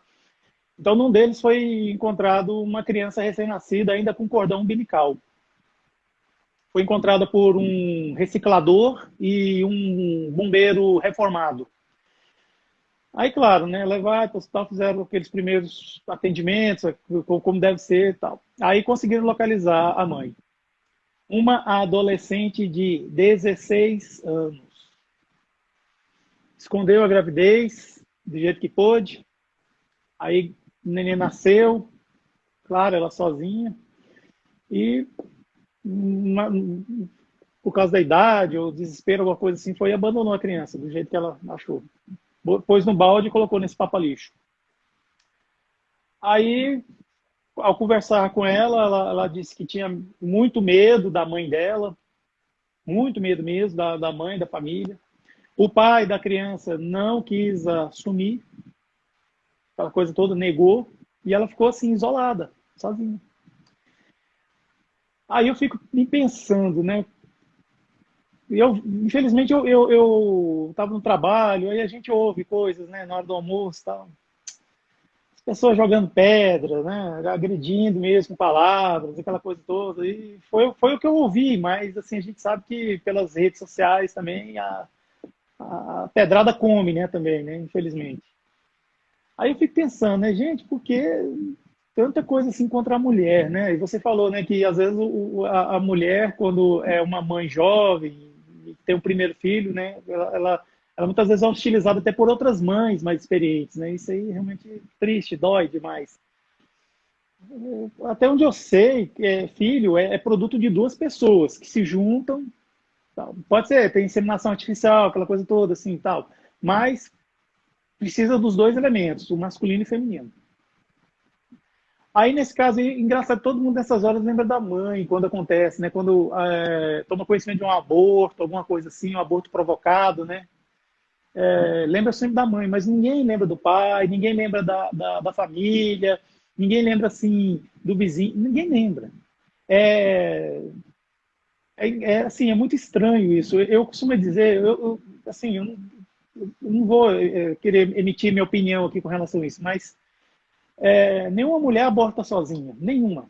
Então, num deles foi encontrado uma criança recém-nascida ainda com cordão umbilical. Foi encontrada por um reciclador e um bombeiro reformado. Aí, claro, né, levaram para o hospital, fizeram aqueles primeiros atendimentos, como deve ser e tal. Aí conseguiram localizar a mãe. Uma adolescente de 16 anos. Escondeu a gravidez do jeito que pôde. Aí o neném nasceu, claro, ela sozinha. E uma, por causa da idade ou desespero, alguma coisa assim, foi e abandonou a criança do jeito que ela achou. Pôs no balde e colocou nesse papa-lixo. Aí, ao conversar com ela, ela disse que tinha muito medo da mãe dela, muito medo mesmo da mãe, da família. O pai da criança não quis assumir, aquela coisa toda, negou, e ela ficou assim, isolada, sozinha. Aí eu fico me pensando, né? Infelizmente, eu estava no trabalho, aí a gente ouve coisas, né, na hora do almoço e tal. As pessoas jogando pedra, né, agredindo mesmo com palavras, aquela coisa toda. E foi o que eu ouvi, mas assim, a gente sabe que pelas redes sociais também a pedrada come, né, também, né, infelizmente. Aí eu fico pensando, né, gente, por que tanta coisa assim contra a mulher, né? E você falou, né, que às vezes a mulher, quando é uma mãe jovem, e tem o primeiro filho, né, ela muitas vezes é hostilizada até por outras mães mais experientes, né? Isso aí realmente é triste, dói demais. Até onde eu sei, filho é produto de duas pessoas que se juntam, tal. Pode ser, tem inseminação artificial, aquela coisa toda assim, tal, mas precisa dos dois elementos, o masculino e o feminino. Aí, nesse caso, engraçado, todo mundo nessas horas lembra da mãe, quando acontece, né? Quando toma conhecimento de um aborto, alguma coisa assim, um aborto provocado, né? Lembra sempre da mãe, mas ninguém lembra do pai, ninguém lembra da família, ninguém lembra, assim, do vizinho, ninguém lembra. É, assim, é muito estranho isso. Eu costumo dizer, assim, eu não vou querer emitir minha opinião aqui com relação a isso, mas nenhuma mulher aborta sozinha, nenhuma.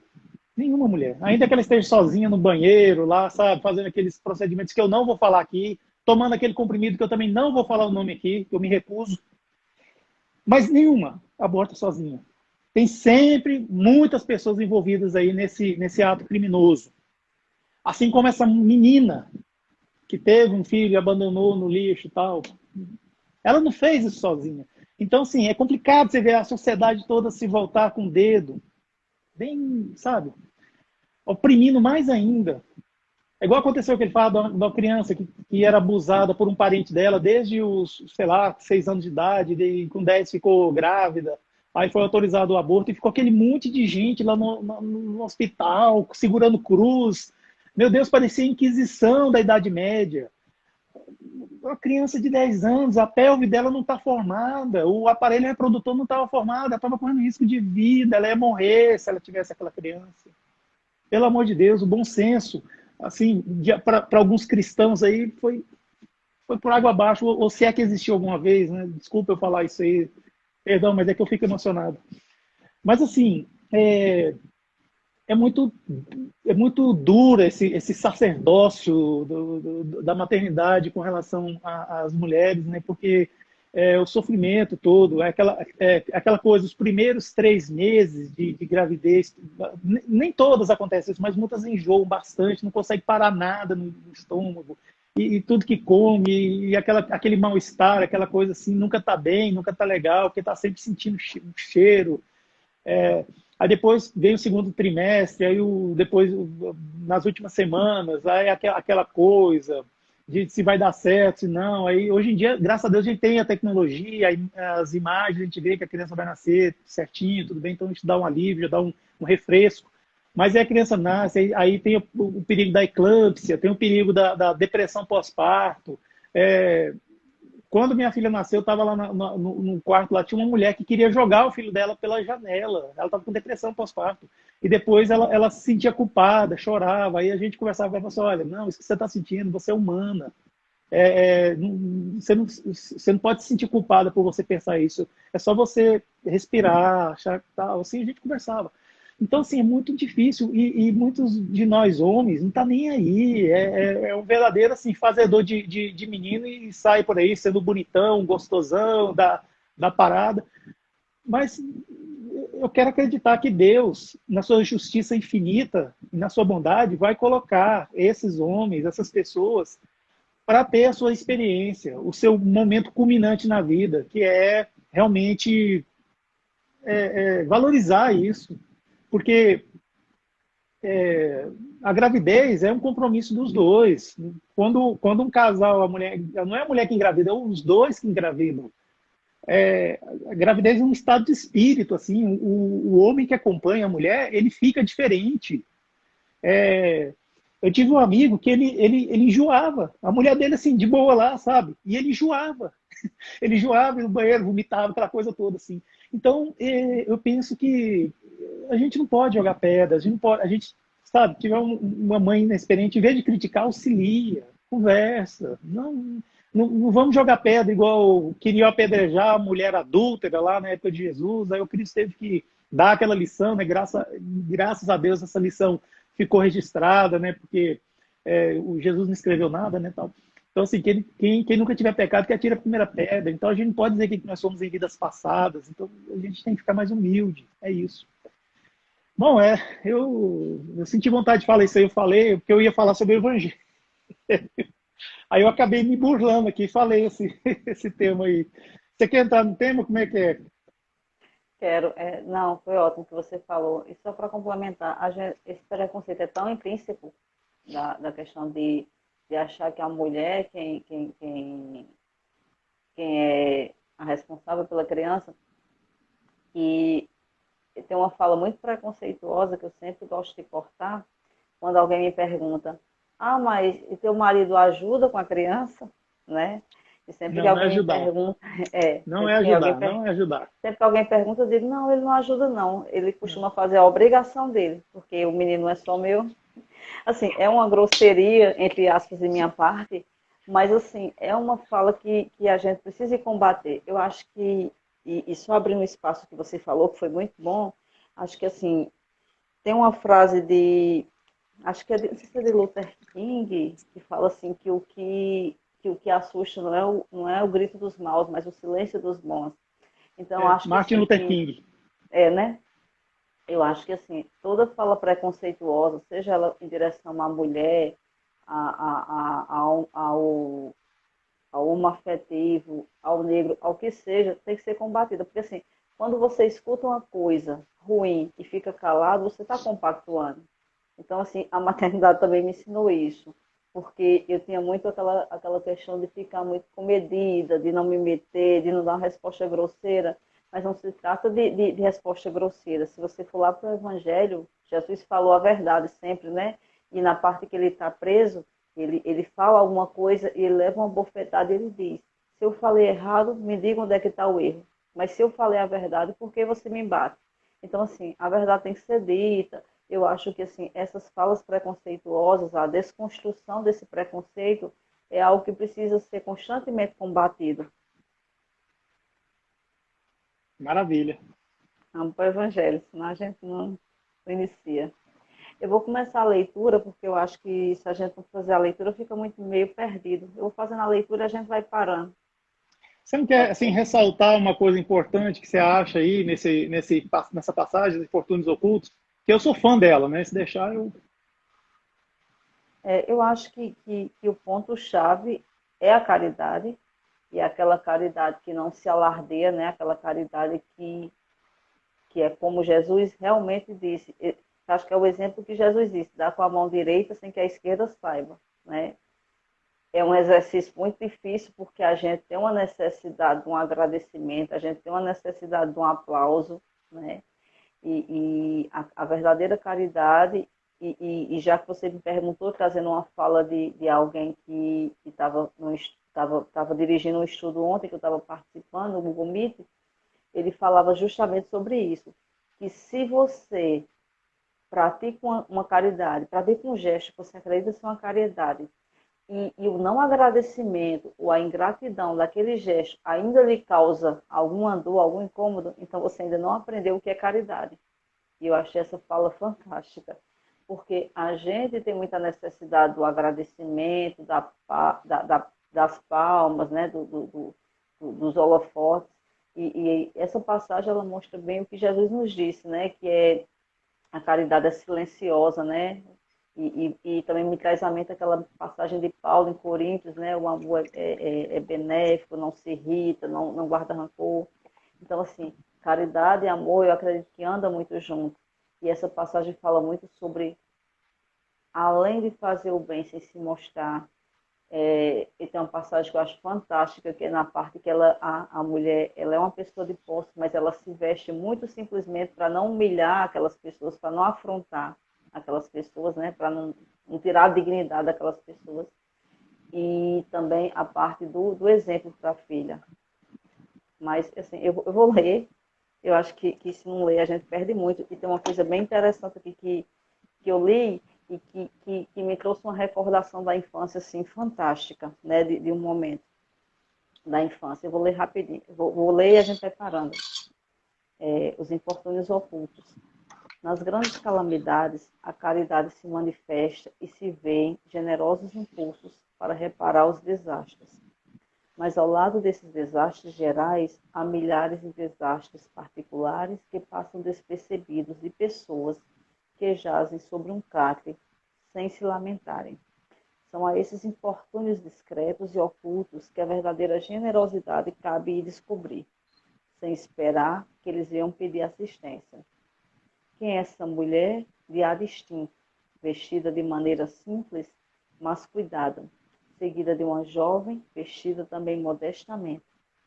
Nenhuma mulher. Ainda que ela esteja sozinha no banheiro, lá, sabe, fazendo aqueles procedimentos que eu não vou falar aqui, tomando aquele comprimido que eu também não vou falar o nome aqui, que eu me recuso. Mas nenhuma aborta sozinha. Tem sempre muitas pessoas envolvidas aí nesse ato criminoso. Assim como essa menina que teve um filho e abandonou no lixo e tal. Ela não fez isso sozinha. Então, assim, é complicado você ver a sociedade toda se voltar com o dedo, bem, sabe, oprimindo mais ainda. É igual aconteceu que ele fala da criança que era abusada por um parente dela desde os, sei lá, 6 anos de idade, com 10 ficou grávida, aí foi autorizado o aborto e ficou aquele monte de gente lá no hospital, segurando cruz. Meu Deus, parecia a Inquisição da Idade Média. Uma criança de 10 anos, a pelve dela não está formada, o aparelho reprodutor não estava formado, ela estava correndo risco de vida, ela ia morrer se ela tivesse aquela criança. Pelo amor de Deus, o bom senso, assim, para alguns cristãos aí, foi por água abaixo, ou se é que existiu alguma vez, né? Desculpa eu falar isso aí, perdão, mas é que eu fico emocionado. Mas, assim, é muito, é muito duro esse sacerdócio da maternidade com relação às mulheres, né? Porque o sofrimento todo, aquela coisa, os primeiros 3 meses de gravidez, nem todas acontecem isso, mas muitas enjoam bastante, não consegue parar nada no estômago, e tudo que come, e aquele mal-estar, aquela coisa assim, nunca está bem, nunca está legal, porque está sempre sentindo um cheiro. Aí depois vem o segundo trimestre, aí depois, nas últimas semanas, aí aquela coisa de se vai dar certo, se não. Aí, hoje em dia, graças a Deus, a gente tem a tecnologia, as imagens, a gente vê que a criança vai nascer certinho, tudo bem, então a gente dá um alívio, já dá um refresco. Mas aí a criança nasce, aí tem o perigo da eclâmpsia, tem o perigo da depressão pós-parto. Quando minha filha nasceu, eu estava lá no quarto, lá tinha uma mulher que queria jogar o filho dela pela janela. Ela estava com depressão pós-parto. E depois ela se sentia culpada, chorava. Aí a gente conversava com ela e falou assim, olha, não, isso que você está sentindo, você é humana. Você não pode se sentir culpada por você pensar isso. É só você respirar, achar que tal. Assim a gente conversava. Então, assim, é muito difícil. E muitos de nós homens não tá nem aí. É um verdadeiro, assim, fazedor de menino e sai por aí sendo bonitão, gostosão da parada. Mas eu quero acreditar que Deus, na sua justiça infinita e na sua bondade, vai colocar esses homens, essas pessoas, para ter a sua experiência, o seu momento culminante na vida, que é realmente valorizar isso. Porque a gravidez é um compromisso dos dois. Quando um casal, a mulher, não é a mulher que engravida, é os dois que engravidam. A gravidez é um estado de espírito, assim, o homem que acompanha a mulher, ele fica diferente. Eu tive um amigo que ele enjoava. A mulher dele, assim, de boa lá, sabe? E ele enjoava. Ele enjoava no banheiro, vomitava, aquela coisa toda, assim. Então, eu penso que a gente não pode jogar pedra, a gente não pode, a gente, sabe, tiver uma mãe inexperiente, em vez de criticar, auxilia, conversa. Não vamos jogar pedra igual queriam apedrejar a mulher adúltera lá na época de Jesus. Aí o Cristo teve que dar aquela lição, né? Graças a Deus essa lição ficou registrada, né? Porque o Jesus não escreveu nada, né? Tal. Então, assim, quem nunca tiver pecado, que atira a primeira pedra. Então, a gente não pode dizer que nós somos em vidas passadas. Então, a gente tem que ficar mais humilde. É isso. Bom, eu senti vontade de falar isso aí. Eu falei, porque eu ia falar sobre o Evangelho. Aí eu acabei me burlando aqui e falei esse tema aí. Você quer entrar no tema? Como é que é? Quero. Não, foi ótimo o que você falou. E só para complementar, esse preconceito é tão intrínseco da questão de achar que a mulher quem é a responsável pela criança, e tem uma fala muito preconceituosa que eu sempre gosto de cortar, quando alguém me pergunta, mas e teu marido ajuda com a criança? Né? E sempre que Não, não é alguém me ajudar. pergunta, Não é ajudar, não é ajudar. sempre que alguém pergunta, eu digo, não, ele não ajuda não, ele costuma fazer a obrigação dele, porque o menino não é só meu. Assim, é uma grosseria, entre aspas, de minha parte, mas, assim, é uma fala que a gente precisa combater. Eu acho que, e só abrindo um espaço que você falou, que foi muito bom, acho que, assim, tem uma frase acho que não sei se é de Luther King, que fala, assim, que o que assusta não é o grito dos maus, mas o silêncio dos bons. Então, acho que, Martin assim, Luther King. né? Eu acho que, assim, toda fala preconceituosa, seja ela em direção à mulher, ao homoafetivo, ao negro, ao que seja, tem que ser combatida. Porque, assim, quando você escuta uma coisa ruim e fica calado, você está compactuando. Então, assim, a maternidade também me ensinou isso. Porque eu tinha muito aquela questão de ficar muito comedida, de não me meter, de não dar uma resposta grosseira. Mas não se trata de resposta grosseira. Se você for lá para o Evangelho, Jesus falou a verdade sempre, né? E na parte que ele está preso, ele fala alguma coisa e ele leva uma bofetada e ele diz: se eu falei errado, me diga onde é que está o erro. Mas se eu falei a verdade, por que você me bate? Então, assim, a verdade tem que ser dita. Eu acho que, assim, essas falas preconceituosas, a desconstrução desse preconceito é algo que precisa ser constantemente combatido. Maravilha. Vamos para o Evangelho, senão a gente não inicia. Eu vou começar a leitura, porque eu acho que se a gente não fazer a leitura, fica muito meio perdido. Eu vou fazendo a leitura e a gente vai parando. Você não quer, Pode assim, ser? ressaltar uma coisa importante que você acha aí nessa passagem dos Infortúnios Ocultos? Que eu sou fã dela, né? Se deixar, eu... Eu acho que o ponto-chave é a caridade, e aquela caridade que não se alardeia, né? Aquela caridade que é como Jesus realmente disse. Eu acho que é o exemplo que Jesus disse: dá com a mão direita sem que a esquerda saiba, né? É um exercício muito difícil porque a gente tem uma necessidade de um agradecimento, a gente tem uma necessidade de um aplauso, né? E a verdadeira caridade, e já que você me perguntou, trazendo uma fala de alguém que estava dirigindo um estudo ontem, que eu estava participando, no Google Meet, ele falava justamente sobre isso, que se você pratica uma caridade, pratica um gesto que você acredita ser uma caridade, e o não agradecimento ou a ingratidão daquele gesto ainda lhe causa alguma dor, algum incômodo, então você ainda não aprendeu o que é caridade. E eu achei essa fala fantástica, porque a gente tem muita necessidade do agradecimento, das palmas, né, dos holofotes, e essa passagem ela mostra bem o que Jesus nos disse, né, que a caridade é silenciosa, né, e também me traz à mente aquela passagem de Paulo em Coríntios, né? O amor é benéfico, não se irrita, não guarda rancor. Então, assim, caridade e amor, eu acredito que andam muito juntos. E essa passagem fala muito sobre, além de fazer o bem sem se mostrar, e tem uma passagem que eu acho fantástica, que é na parte que a mulher ela é uma pessoa de posse, mas ela se veste muito simplesmente para não humilhar aquelas pessoas, para não afrontar aquelas pessoas, né? Para não não tirar a dignidade daquelas pessoas. E também a parte do exemplo para a filha. Mas, assim, eu vou ler. Eu acho que se não ler, a gente perde muito. E tem uma coisa bem interessante aqui que eu li e que me trouxe uma recordação da infância, assim, fantástica, né? De um momento da infância. Eu vou ler rapidinho. Vou ler e a gente vai parando. Os infortúnios ocultos. Nas grandes calamidades, a caridade se manifesta e se vêem generosos impulsos para reparar os desastres. Mas ao lado desses desastres gerais, há milhares de desastres particulares que passam despercebidos de pessoas que jazem sobre um catre sem se lamentarem. São a esses infortúnios discretos e ocultos que a verdadeira generosidade cabe descobrir, sem esperar que eles venham pedir assistência. Quem é essa mulher de ar distinto, vestida de maneira simples, mas cuidada, seguida de uma jovem, vestida também modestamente,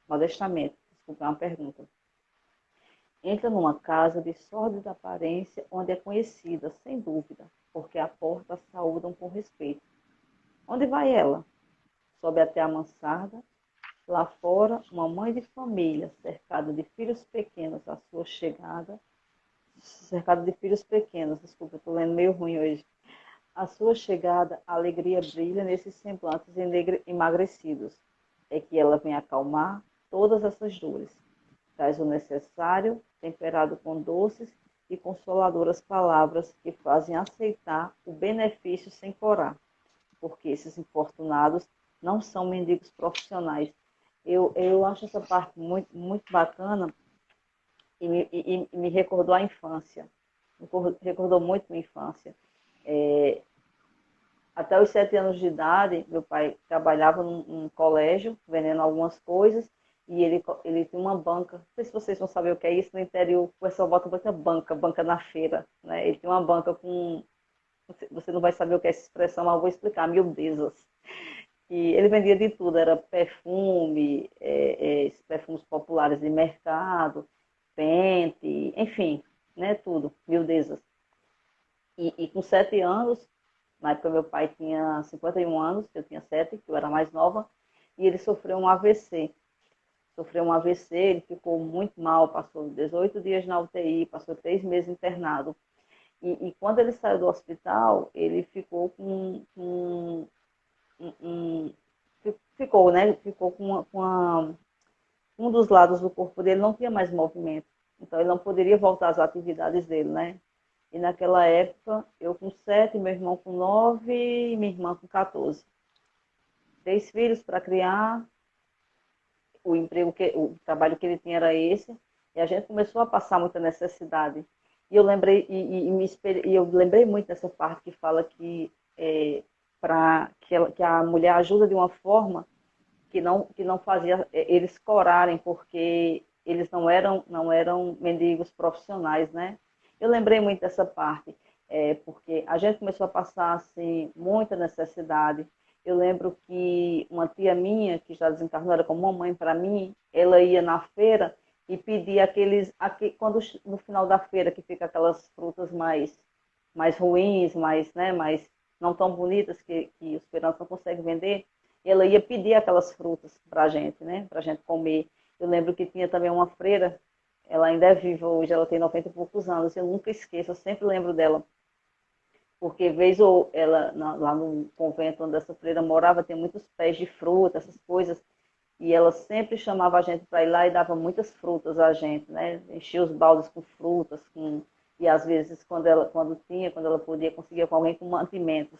desculpa, é uma pergunta. Entra numa casa de sórdida aparência, onde é conhecida, sem dúvida, porque à porta a saúdam com respeito. Onde vai ela? Sobe até a mansarda. Lá fora, uma mãe de família, cercada de filhos pequenos à sua chegada, desculpa, estou lendo meio ruim hoje. À sua chegada, a alegria brilha nesses semblantes emagrecidos. É que ela vem acalmar todas essas dores. Traz o necessário, temperado com doces e consoladoras palavras que fazem aceitar o benefício sem corar. Porque esses infortunados não são mendigos profissionais. Eu acho essa parte muito, muito bacana e me recordou a infância. Me recordou muito minha infância. Até os 7 anos de idade, meu pai trabalhava num colégio, vendendo algumas coisas, e ele tinha uma banca. Não sei se vocês vão saber o que é isso, no interior o pessoal bota muita banca na feira. Né? Ele tinha uma banca com... Você não vai saber o que é essa expressão, mas eu vou explicar, miudezas. E ele vendia de tudo, era perfume, perfumes populares de mercado, pente, enfim, né, tudo, miudezas. E com 7 anos, na época meu pai tinha 51 anos, eu tinha 7, que eu era mais nova, e ele sofreu um AVC. Ele ficou muito mal, passou 18 dias na UTI, passou 3 meses internado. E quando ele saiu do hospital, ele ficou com um dos lados do corpo dele não tinha mais movimento. Então, ele não poderia voltar às atividades dele, né? E naquela época, eu com 7, meu irmão com 9 e minha irmã com 14. 3 filhos para criar, o trabalho que ele tinha era esse, e a gente começou a passar muita necessidade. E eu lembrei, eu lembrei muito dessa parte que fala que, que a mulher ajuda de uma forma que não fazia eles corarem, porque eles não eram mendigos profissionais, né? Eu lembrei muito dessa parte, porque a gente começou a passar assim, muita necessidade. Eu lembro que uma tia minha, que já desencarnou, era como uma mãe para mim, ela ia na feira e pedia quando no final da feira, que fica aquelas frutas mais ruins, mais não tão bonitas, que os feirantes não conseguem vender, ela ia pedir aquelas frutas para a gente, né? Para a gente comer. Eu lembro que tinha também uma freira, ela ainda é viva hoje, ela tem 90 e poucos anos, eu nunca esqueço, eu sempre lembro dela. Porque vez ou ela, lá no convento onde essa freira morava, tem muitos pés de fruta, essas coisas, e ela sempre chamava a gente para ir lá e dava muitas frutas a gente, né? Enchia os baldes com frutas, e às vezes, quando ela podia, conseguia com alguém com mantimentos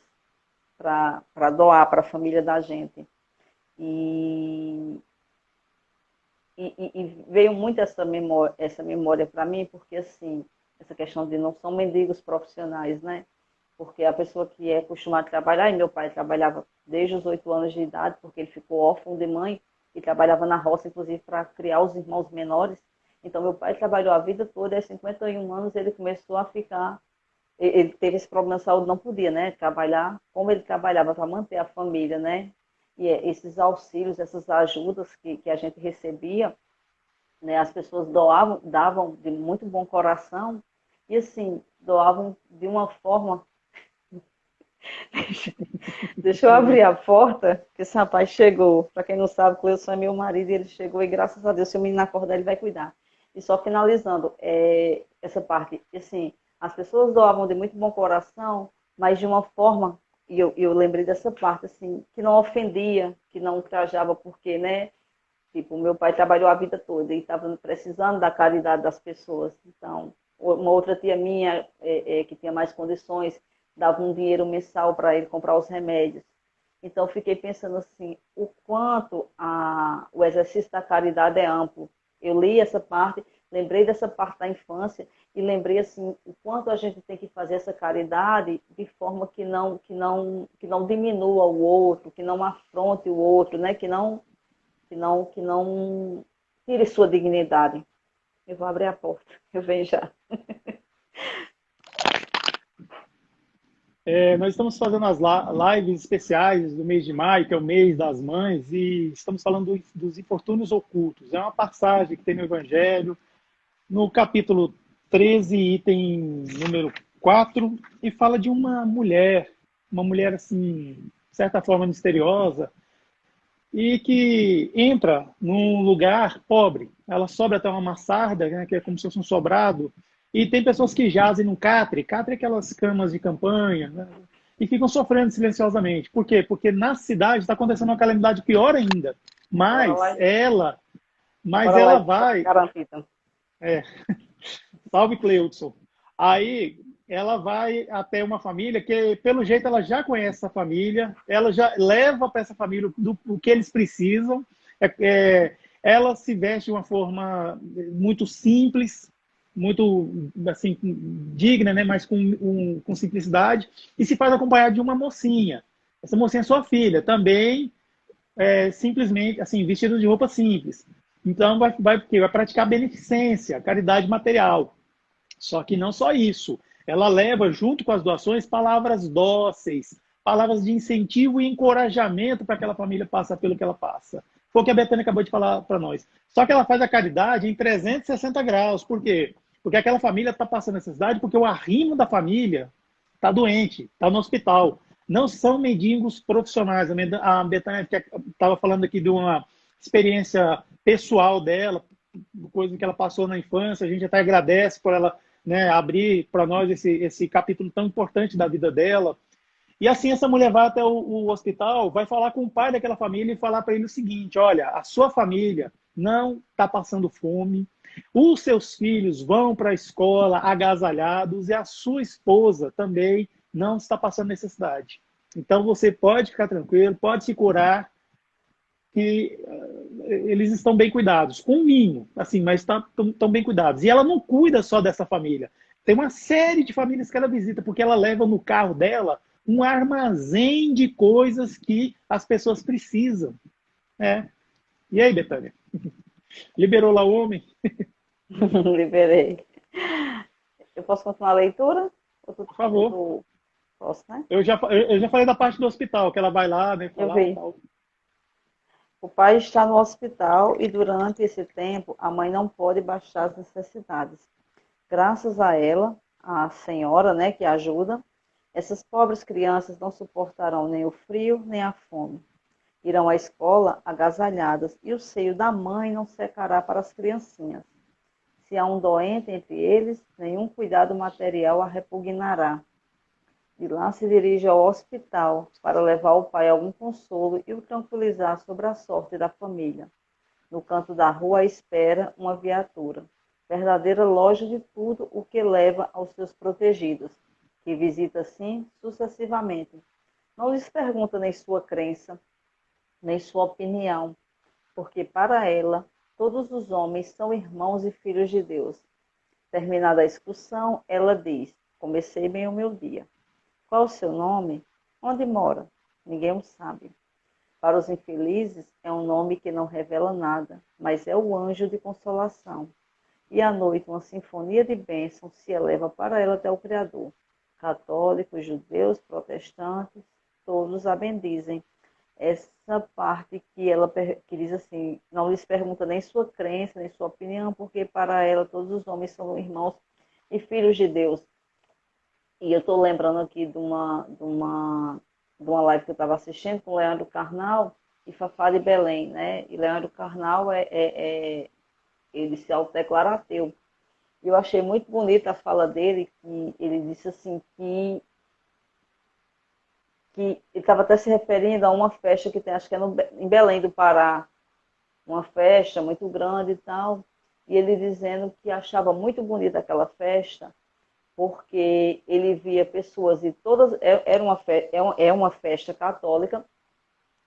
para doar para a família da gente. E veio muito essa memória para mim, porque assim, essa questão de não são mendigos profissionais, né? Porque a pessoa que é acostumada a trabalhar, e meu pai trabalhava desde os 8 anos de idade, porque ele ficou órfão de mãe, e trabalhava na roça, inclusive, para criar os irmãos menores. Então, meu pai trabalhou a vida toda, e aos 51 anos ele começou a ficar... Ele teve esse problema de saúde, não podia, né, trabalhar, como ele trabalhava para manter a família, né? E esses auxílios, essas ajudas que a gente recebia, né, as pessoas davam de muito bom coração, e assim, doavam de uma forma Deixa eu abrir a porta, que esse rapaz chegou. Para quem não sabe, Cleison é meu marido e ele chegou e graças a Deus, se o menino acordar, ele vai cuidar. E só finalizando, essa parte, assim, as pessoas doavam de muito bom coração, mas de uma forma, e eu lembrei dessa parte, assim, que não ofendia, que não ultrajava, porque, né? Tipo, meu pai trabalhou a vida toda e estava precisando da caridade das pessoas. Então, uma outra tia minha, que tinha mais condições, dava um dinheiro mensal para ele comprar os remédios. Então, eu fiquei pensando assim, o quanto o exercício da caridade é amplo. Eu li essa parte, lembrei dessa parte da infância e lembrei assim, o quanto a gente tem que fazer essa caridade de forma que não diminua o outro, que não afronte o outro, né? Que não tire sua dignidade. Eu vou abrir a porta, eu venho já. Nós estamos fazendo as lives especiais do mês de maio, que é o mês das mães, e estamos falando dos infortúnios ocultos. É uma passagem que tem no Evangelho, no capítulo 13, item número 4, e fala de uma mulher assim, de certa forma misteriosa, e que entra num lugar pobre. Ela sobe até uma mansarda, né, que é como se fosse um sobrado, e tem pessoas que jazem num catre. Catre é aquelas camas de campanha, né, e ficam sofrendo silenciosamente. Por quê? Porque na cidade está acontecendo uma calamidade pior ainda. Bora Mas lá, ela, mas bora lá, ela então, vai, garantida. é, salve Cleudson. Aí ela vai até uma família que, pelo jeito, ela já conhece essa família, ela já leva para essa família o que eles precisam. Ela se veste de uma forma muito simples, muito assim digna, né, mas com simplicidade, e se faz acompanhar de uma mocinha. Essa mocinha é sua filha, também simplesmente assim vestida de roupa simples. Então vai praticar beneficência, caridade material. Só que não só isso. Ela leva, junto com as doações, palavras dóceis, palavras de incentivo e encorajamento para aquela família passar pelo que ela passa. Foi o que a Betânia acabou de falar para nós. Só que ela faz a caridade em 360 graus. Por quê? Porque aquela família está passando necessidade porque o arrimo da família está doente, está no hospital. Não são mendigos profissionais. A Betânia estava falando aqui de uma experiência pessoal dela, coisa que ela passou na infância. A gente até agradece por ela, né, abrir para nós esse capítulo tão importante da vida dela. E assim essa mulher vai até o hospital, vai falar com o pai daquela família e falar para ele o seguinte: olha, a sua família não está passando fome, os seus filhos vão para a escola agasalhados e a sua esposa também não está passando necessidade. Então você pode ficar tranquilo, pode se curar, que eles estão bem cuidados, com um mínimo, assim, mas estão bem cuidados. E ela não cuida só dessa família. Tem uma série de famílias que ela visita, porque ela leva no carro dela um armazém de coisas que as pessoas precisam. Né? E aí, Betânia? Liberou lá o homem? Liberei. Eu posso continuar a leitura? Por favor. Posso, né? Eu já falei da parte do hospital, que ela vai lá, né, Eu falar vi. tal. O pai está no hospital e durante esse tempo a mãe não pode baixar as necessidades. Graças a ela, a senhora, né, que ajuda, essas pobres crianças não suportarão nem o frio nem a fome. Irão à escola agasalhadas e o seio da mãe não secará para as criancinhas. Se há um doente entre eles, nenhum cuidado material a repugnará. De lá se dirige ao hospital para levar ao pai algum consolo e o tranquilizar sobre a sorte da família. No canto da rua espera uma viatura, verdadeira loja de tudo o que leva aos seus protegidos, que visita assim sucessivamente. Não lhes pergunta nem sua crença, nem sua opinião, porque para ela todos os homens são irmãos e filhos de Deus. Terminada a excursão, ela diz: comecei bem o meu dia. Qual o seu nome? Onde mora? Ninguém o sabe. Para os infelizes, é um nome que não revela nada, mas é o anjo de consolação. E à noite, uma sinfonia de bênçãos se eleva para ela até o Criador. Católicos, judeus, protestantes, todos a bendizem. Essa parte que diz assim, não lhes pergunta nem sua crença, nem sua opinião, porque para ela todos os homens são irmãos e filhos de Deus. E eu estou lembrando aqui de uma live que eu estava assistindo com o Leandro Carnal e Fafá de Belém, né? E Leandro Carnal ele se autodeclara ateu. E eu achei muito bonita a fala dele, que ele disse assim que ele estava até se referindo a uma festa que tem, acho que é em Belém do Pará, uma festa muito grande e tal, e ele dizendo que achava muito bonita aquela festa, porque ele via pessoas de todas, é uma festa católica,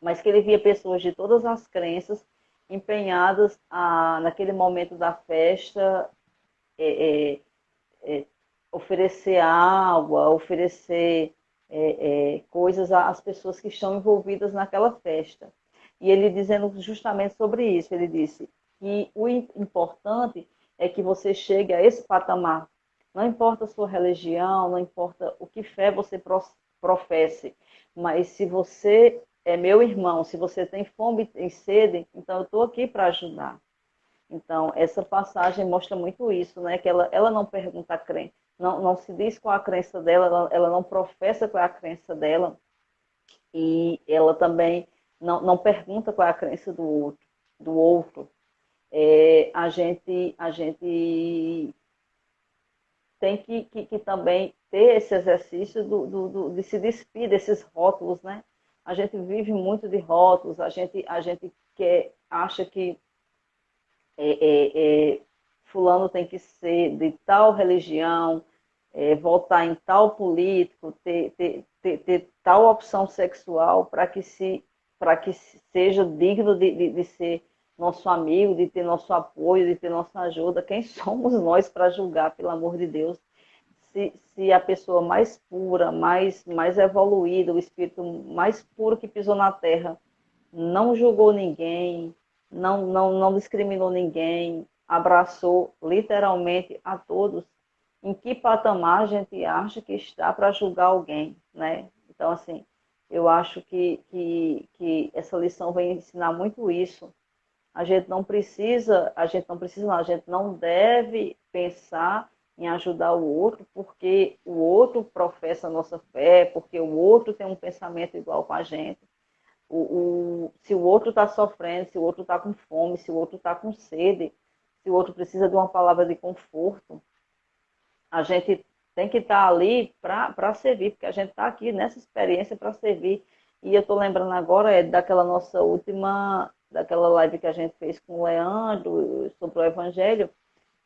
mas que ele via pessoas de todas as crenças empenhadas naquele momento da festa, é, é, é, oferecer água, oferecer coisas às pessoas que estão envolvidas naquela festa. E ele dizendo justamente sobre isso, ele disse que o importante é que você chegue a esse patamar. Não importa a sua religião, não importa o que fé você professe, mas se você é meu irmão, se você tem fome e tem sede, então eu estou aqui para ajudar. Então, essa passagem mostra muito isso, né? Que ela não pergunta a crença, não se diz qual a crença dela, ela não professa qual é a crença dela, e ela também não pergunta qual é a crença do outro. A gente tem que também ter esse exercício de se despir desses rótulos, né? A gente vive muito de rótulos, a gente acha que fulano tem que ser de tal religião, votar em tal político, ter tal opção sexual para que seja digno de ser nosso amigo, de ter nosso apoio, de ter nossa ajuda. Quem somos nós para julgar, pelo amor de Deus? Se a pessoa mais pura, mais evoluída, o espírito mais puro que pisou na Terra, não julgou ninguém, não discriminou ninguém, abraçou literalmente a todos, em que patamar a gente acha que está para julgar alguém, né? Então, assim, eu acho que essa lição vem ensinar muito isso. A gente não deve pensar em ajudar o outro porque o outro professa a nossa fé, porque o outro tem um pensamento igual com a gente. Se o outro está sofrendo, se o outro está com fome, se o outro está com sede, se o outro precisa de uma palavra de conforto, a gente tem que estar ali para servir, porque a gente está aqui nessa experiência para servir. E eu estou lembrando agora daquela nossa daquela live que a gente fez com o Leandro sobre o Evangelho,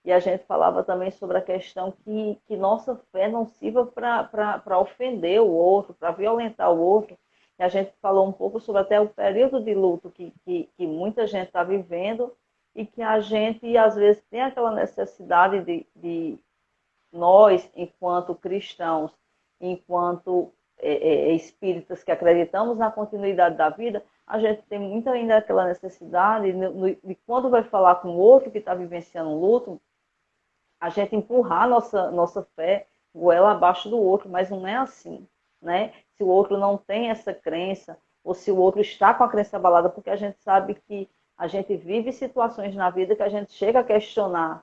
e a gente falava também sobre a questão que nossa fé não sirva para ofender o outro, para violentar o outro. E a gente falou um pouco sobre até o período de luto que muita gente está vivendo e que a gente, às vezes, tem aquela necessidade de nós, enquanto cristãos, enquanto espíritas que acreditamos na continuidade da vida, a gente tem muito ainda aquela necessidade de quando vai falar com o outro que está vivenciando um luto, a gente empurrar nossa fé goela abaixo do outro, mas não é assim, né? Se o outro não tem essa crença, ou se o outro está com a crença abalada, porque a gente sabe que a gente vive situações na vida que a gente chega a questionar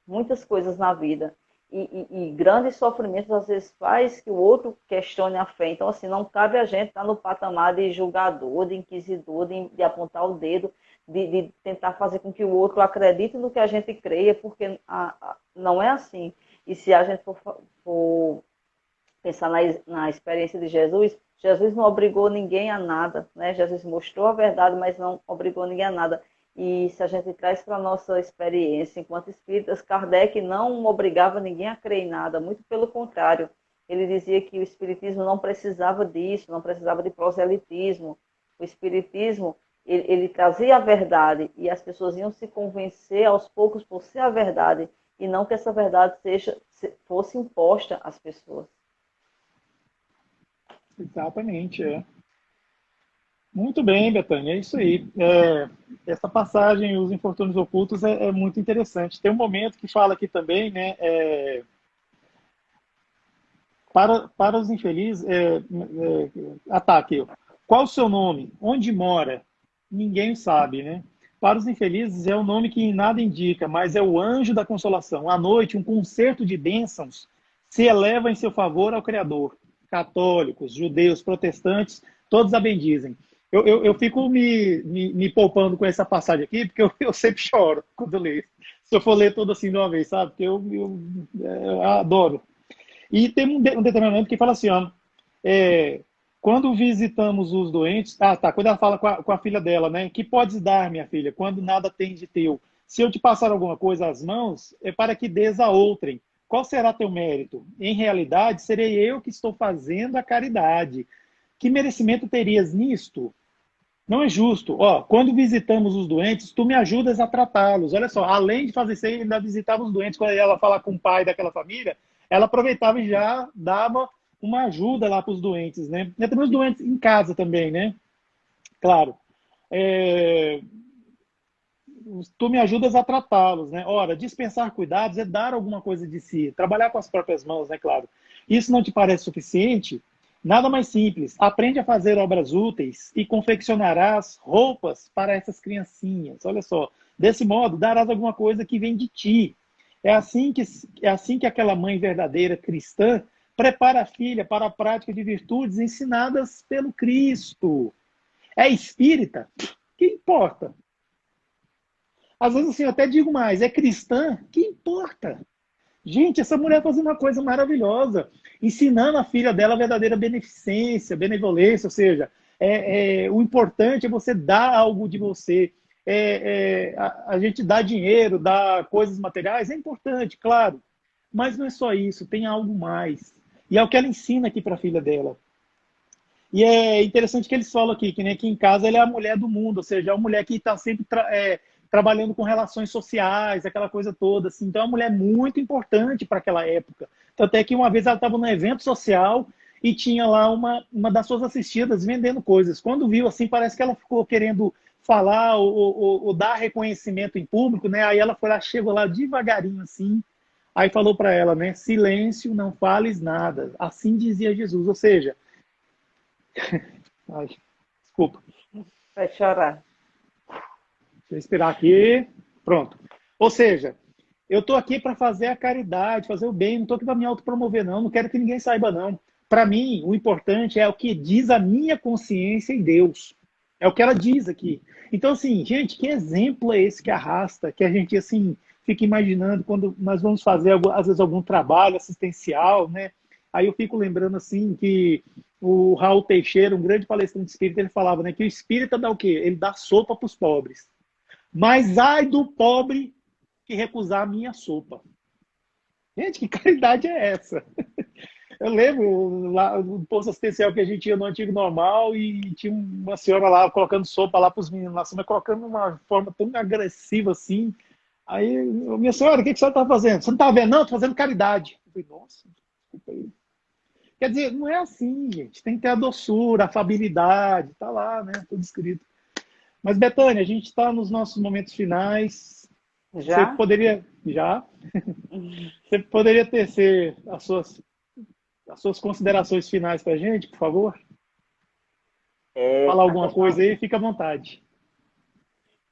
muitas coisas na vida. E grandes sofrimentos às vezes faz que o outro questione a fé. Então, assim, não cabe a gente estar no patamar de julgador, de inquisidor, de apontar o dedo, de tentar fazer com que o outro acredite no que a gente creia, porque não é assim. E se a gente for pensar na experiência de Jesus, Jesus não obrigou ninguém a nada, né? Jesus mostrou a verdade, mas não obrigou ninguém a nada. E se a gente traz para a nossa experiência enquanto espíritas, Kardec não obrigava ninguém a crer em nada, muito pelo contrário. Ele dizia que o espiritismo não precisava disso, não precisava de proselitismo. O espiritismo, ele trazia a verdade e as pessoas iam se convencer aos poucos por ser a verdade e não que essa verdade fosse imposta às pessoas. Exatamente, é. Muito bem, Betânia, é isso aí. Essa passagem, os infortúnios ocultos, é muito interessante. Tem um momento que fala aqui também, né? Para os infelizes, ataque. Qual o seu nome? Onde mora? Ninguém sabe, né? Para os infelizes é o nome que nada indica, mas é o anjo da consolação. À noite, um concerto de bênçãos se eleva em seu favor ao Criador. Católicos, judeus, protestantes, todos a bendizem. Eu fico me poupando com essa passagem aqui, porque eu sempre choro quando leio. Se eu for ler tudo assim de uma vez, sabe? Porque eu adoro. E tem um determinamento que fala assim, ó, quando visitamos os doentes, quando ela fala com a filha dela, né? Que podes dar, minha filha, quando nada tens de teu? Se eu te passar alguma coisa às mãos, é para que dês a outrem. Qual será teu mérito? Em realidade, serei eu que estou fazendo a caridade. Que merecimento terias nisto? Não é justo. Ó, quando visitamos os doentes, tu me ajudas a tratá-los. Olha só, além de fazer isso, ainda visitava os doentes. Quando ela fala com o pai daquela família, ela aproveitava e já dava uma ajuda lá para os doentes, né? E também os doentes em casa também, né? Claro. É, tu me ajudas a tratá-los, né? Ora, dispensar cuidados é dar alguma coisa de si, trabalhar com as próprias mãos, né? Claro. Isso não te parece suficiente? Nada mais simples. Aprende a fazer obras úteis e confeccionarás roupas para essas criancinhas. Olha só. Desse modo, darás alguma coisa que vem de ti. É assim que aquela mãe verdadeira cristã prepara a filha para a prática de virtudes ensinadas pelo Cristo. É espírita? Que importa? Às vezes, assim, eu até digo mais, é cristã? Que importa? Gente, essa mulher fazendo uma coisa maravilhosa, ensinando a filha dela a verdadeira beneficência, benevolência, ou seja, o importante é você dar algo de você. A gente dá dinheiro, dá coisas materiais, é importante, claro, mas não é só isso, tem algo mais. E é o que ela ensina aqui para a filha dela. E é interessante que eles falam aqui, que nem aqui em casa ela é a mulher do mundo, ou seja, é uma mulher que está sempre trabalhando com relações sociais, aquela coisa toda. Assim. Então é uma mulher muito importante para aquela época. Tanto é que uma vez ela estava num evento social e tinha lá uma das suas assistidas vendendo coisas. Quando viu, assim, parece que ela ficou querendo falar ou dar reconhecimento em público, né? Aí ela foi lá, chegou lá devagarinho assim, aí falou para ela, né? Silêncio, não fales nada. Assim dizia Jesus, ou seja, ai, desculpa. Vai chorar. Deixa eu esperar aqui. Pronto. Ou seja, eu estou aqui para fazer a caridade, fazer o bem, não estou aqui para me autopromover, não. Não quero que ninguém saiba, não. Para mim, o importante é o que diz a minha consciência em Deus. É o que ela diz aqui. Então, assim, gente, que exemplo é esse que arrasta, que a gente, assim, fica imaginando quando nós vamos fazer, às vezes, algum trabalho assistencial, né? Aí eu fico lembrando, assim, que o Raul Teixeira, um grande palestrante espírita, ele falava, né, que o espírita dá o quê? Ele dá sopa para os pobres. Mas ai do pobre que recusar a minha sopa. Gente, que caridade é essa? Eu lembro lá no posto assistencial que a gente ia no antigo normal e tinha uma senhora lá colocando sopa lá para os meninos lá, mas colocando de uma forma tão agressiva assim. Aí, minha senhora, o que a senhora está fazendo? Você não está vendo, não? Estou fazendo caridade. Eu falei, nossa, desculpa aí. Quer dizer, não é assim, gente. Tem que ter a doçura, a afabilidade, tá lá, né? Tudo escrito. Mas, Betânia, a gente está nos nossos momentos finais. Você Já? poderia, já, você poderia tecer as suas considerações finais para a gente, por favor? Falar A alguma questão, coisa aí, fica à vontade.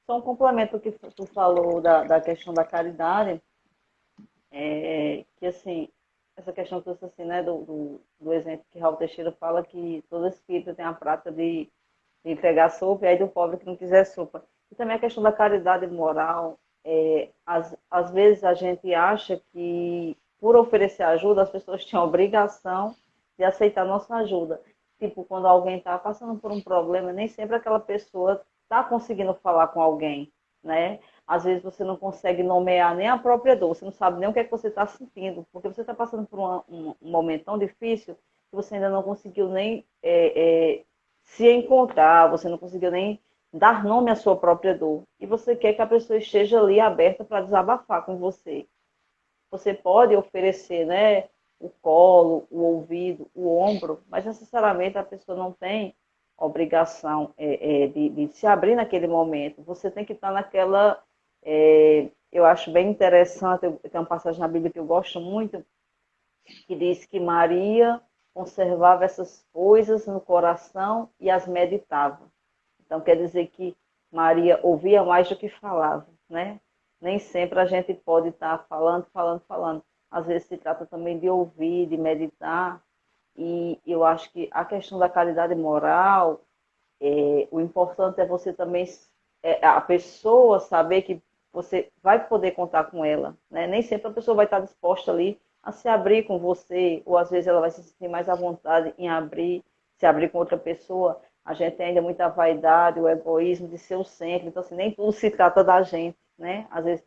só um complemento que tu falou da questão da caridade, que assim, essa questão que tu disse assim, né, do exemplo que Raul Teixeira fala que todo espírito tem a prática de entregar sopa e aí do pobre que não quiser sopa. E também a questão da caridade moral, às vezes a gente acha que por oferecer ajuda as pessoas têm a obrigação de aceitar nossa ajuda. Tipo, quando alguém está passando por um problema, nem sempre aquela pessoa está conseguindo falar com alguém, né? Às vezes você não consegue nomear nem a própria dor, você não sabe nem o que é que você está sentindo, porque você está passando por um momento tão difícil que você ainda não conseguiu nem se encontrar, você não conseguiu nem dar nome à sua própria dor. E você quer que a pessoa esteja ali aberta para desabafar com você. Você pode oferecer, né, o colo, o ouvido, o ombro, mas necessariamente a pessoa não tem obrigação de se abrir naquele momento. Você tem que estar naquela... eu acho bem interessante, tem uma passagem na Bíblia que eu gosto muito, que diz que Maria conservava essas coisas no coração e as meditava. Então, quer dizer que Maria ouvia mais do que falava, né? Nem sempre a gente pode estar falando, falando, falando. às vezes se trata também de ouvir, de meditar, e eu acho que a questão da caridade moral, o importante é você também, a pessoa saber que você vai poder contar com ela, né? Nem sempre a pessoa vai estar disposta ali a se abrir com você, ou às vezes ela vai se sentir mais à vontade em se abrir com outra pessoa. A gente tem ainda muita vaidade, o egoísmo de ser o centro, então assim, nem tudo se trata da gente, né? Às vezes,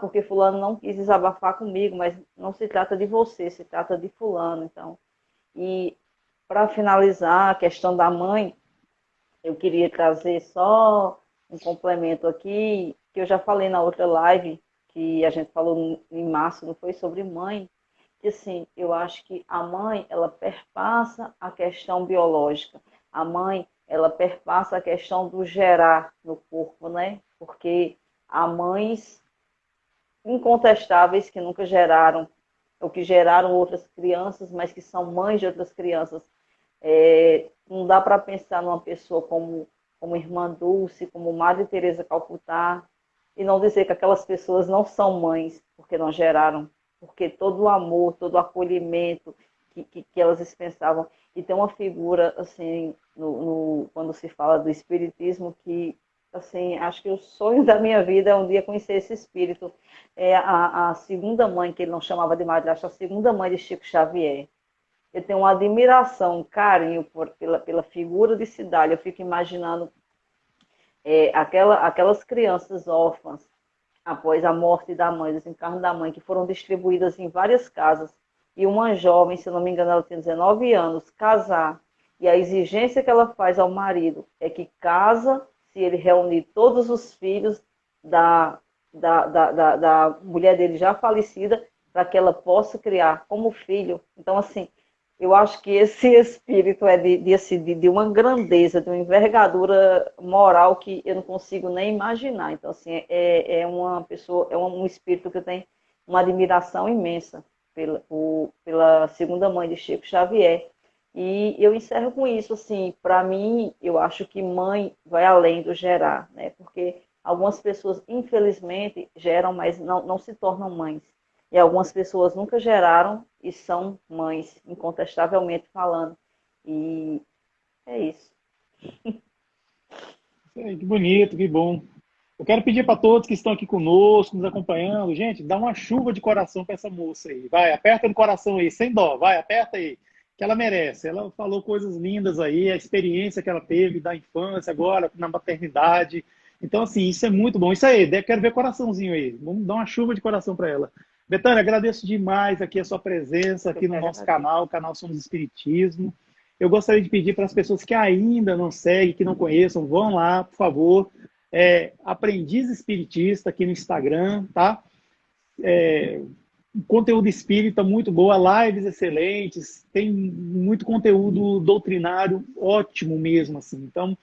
porque fulano não quis desabafar comigo, mas não se trata de você, se trata de fulano, então. E para finalizar a questão da mãe, eu queria trazer só um complemento aqui, que eu já falei na outra live, que a gente falou em março, não foi sobre mãe, que assim, eu acho que a mãe, ela perpassa a questão biológica. A mãe, ela perpassa a questão do gerar no corpo, né? Porque há mães incontestáveis que nunca geraram, ou que geraram outras crianças, mas que são mães de outras crianças. Não dá para pensar numa pessoa como Irmã Dulce, como Madre Teresa Calcutá, e não dizer que aquelas pessoas não são mães, porque não geraram, porque todo o amor, todo o acolhimento que elas dispensavam. E tem uma figura, assim, quando se fala do espiritismo, que, assim, acho que o sonho da minha vida é um dia conhecer esse espírito. É a segunda mãe, que ele não chamava de madrasta, a segunda mãe de Chico Xavier. Eu tenho uma admiração, um carinho pela figura de Cidália. Eu fico imaginando aquelas crianças órfãs, após a morte da mãe, o desencarno da mãe, que foram distribuídas em várias casas, e uma jovem, se não me engano, ela tem 19 anos, casar, e a exigência que ela faz ao marido é que casa se ele reunir todos os filhos da mulher dele já falecida, para que ela possa criar como filho. Então, assim, eu acho que esse espírito é de uma grandeza, de uma envergadura moral que eu não consigo nem imaginar. Então, assim, é uma pessoa, um espírito que eu tenho uma admiração imensa pela segunda mãe de Chico Xavier. E eu encerro com isso, assim, para mim, eu acho que mãe vai além do gerar, né? Porque algumas pessoas, infelizmente, geram, mas não se tornam mães. E algumas pessoas nunca geraram e são mães, incontestavelmente falando. E é isso. Que bonito, que bom. Eu quero pedir para todos que estão aqui conosco, nos acompanhando, gente, dá uma chuva de coração para essa moça aí. Vai, aperta no coração aí, sem dó, vai, aperta aí, que ela merece. Ela falou coisas lindas aí, a experiência que ela teve da infância, agora na maternidade. Então, assim, isso é muito bom. Isso aí, quero ver coraçãozinho aí. Vamos dar uma chuva de coração para ela. Betânia, agradeço demais aqui a sua presença Eu aqui no quero nosso agradecer. canal, o canal Somos Espiritismo. Eu gostaria de pedir para as pessoas que ainda não seguem, que não conheçam, vão lá, por favor. Aprendiz Espiritista aqui no Instagram, tá? Conteúdo espírita muito boa, lives excelentes, tem muito conteúdo doutrinário ótimo mesmo, assim. Então,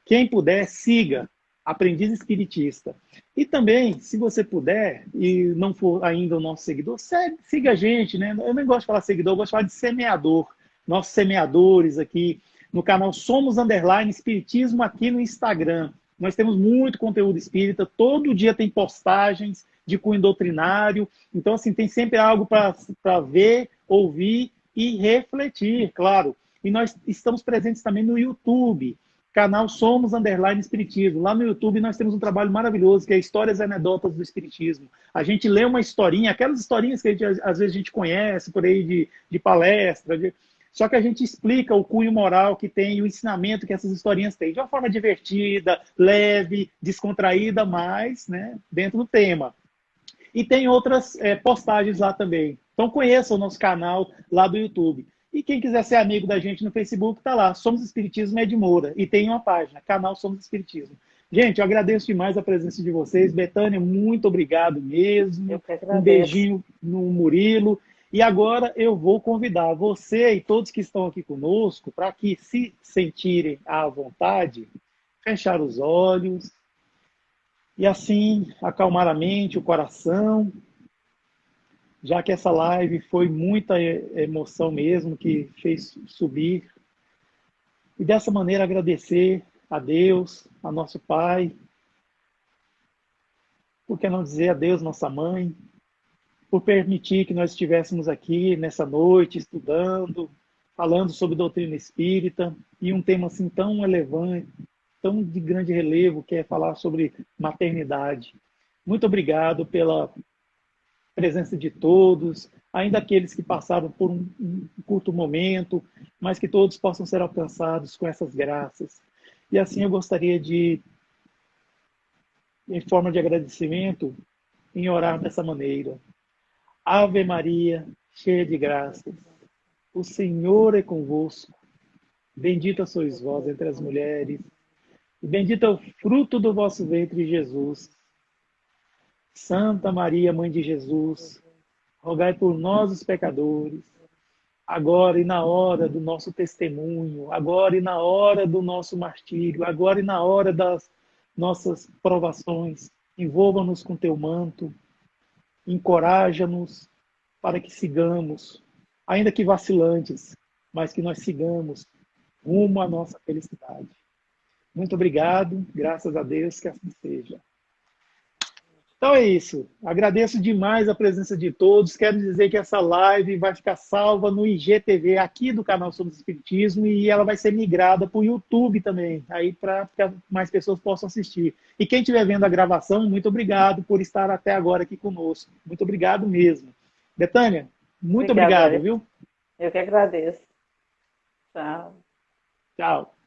quem puder, siga Aprendiz Espiritista. E também, se você puder, e não for ainda o nosso seguidor, siga a gente, né? Eu nem gosto de falar seguidor, eu gosto de falar de semeador. Nossos semeadores aqui no canal Somos Underline Espiritismo aqui no Instagram. Nós temos muito conteúdo espírita, todo dia tem postagens de cunho doutrinário. Então, assim, tem sempre algo para ver, ouvir e refletir, claro. E nós estamos presentes também no YouTube, canal Somos Underline Espiritismo. Lá no YouTube nós temos um trabalho maravilhoso, que é Histórias e Anedotas do Espiritismo. A gente lê uma historinha, aquelas historinhas que às vezes a gente conhece por aí de palestra, só que a gente explica o cunho moral que tem e o ensinamento que essas historinhas têm, de uma forma divertida, leve, descontraída, mas, né, dentro do tema. E tem outras postagens lá também. Então conheça o nosso canal lá do YouTube. E quem quiser ser amigo da gente no Facebook, está lá, Somos Espiritismo Ed Moura. E tem uma página, canal Somos Espiritismo. Gente, eu agradeço demais a presença de vocês. Betânia, muito obrigado Eu mesmo. que Um agradeço. beijinho no Murilo. E agora eu vou convidar você e todos que estão aqui conosco para que se sentirem à vontade, fechar os olhos e assim acalmar a mente, o coração, já que essa live foi muita emoção mesmo, que fez subir. E dessa maneira agradecer a Deus, a nosso Pai, por que não dizer a Deus, nossa Mãe, por permitir que nós estivéssemos aqui nessa noite, estudando, falando sobre doutrina espírita, e um tema assim tão relevante, tão de grande relevo, que é falar sobre maternidade. Muito obrigado pela presença de todos, ainda aqueles que passaram por um curto momento, mas que todos possam ser alcançados com essas graças. E assim eu gostaria de, em forma de agradecimento, em orar dessa maneira. Ave Maria, cheia de graças, o Senhor é convosco. Bendita sois vós entre as mulheres, e bendito é o fruto do vosso ventre, Jesus. Santa Maria, Mãe de Jesus, rogai por nós, os pecadores, agora e na hora do nosso testemunho, agora e na hora do nosso martírio, agora e na hora das nossas provações. Envolva-nos com teu manto, encoraja-nos para que sigamos, ainda que vacilantes, mas que nós sigamos rumo à nossa felicidade. Muito obrigado, graças a Deus que assim seja. Então é isso. Agradeço demais a presença de todos. Quero dizer que essa live vai ficar salva no IGTV aqui do canal Sobre Espiritismo e ela vai ser migrada para o YouTube também, aí para que mais pessoas possam assistir. E quem estiver vendo a gravação, muito obrigado por estar até agora aqui conosco. Muito obrigado mesmo. Betânia, muito Obrigada. obrigado, viu? Eu que agradeço. Tchau. Tchau.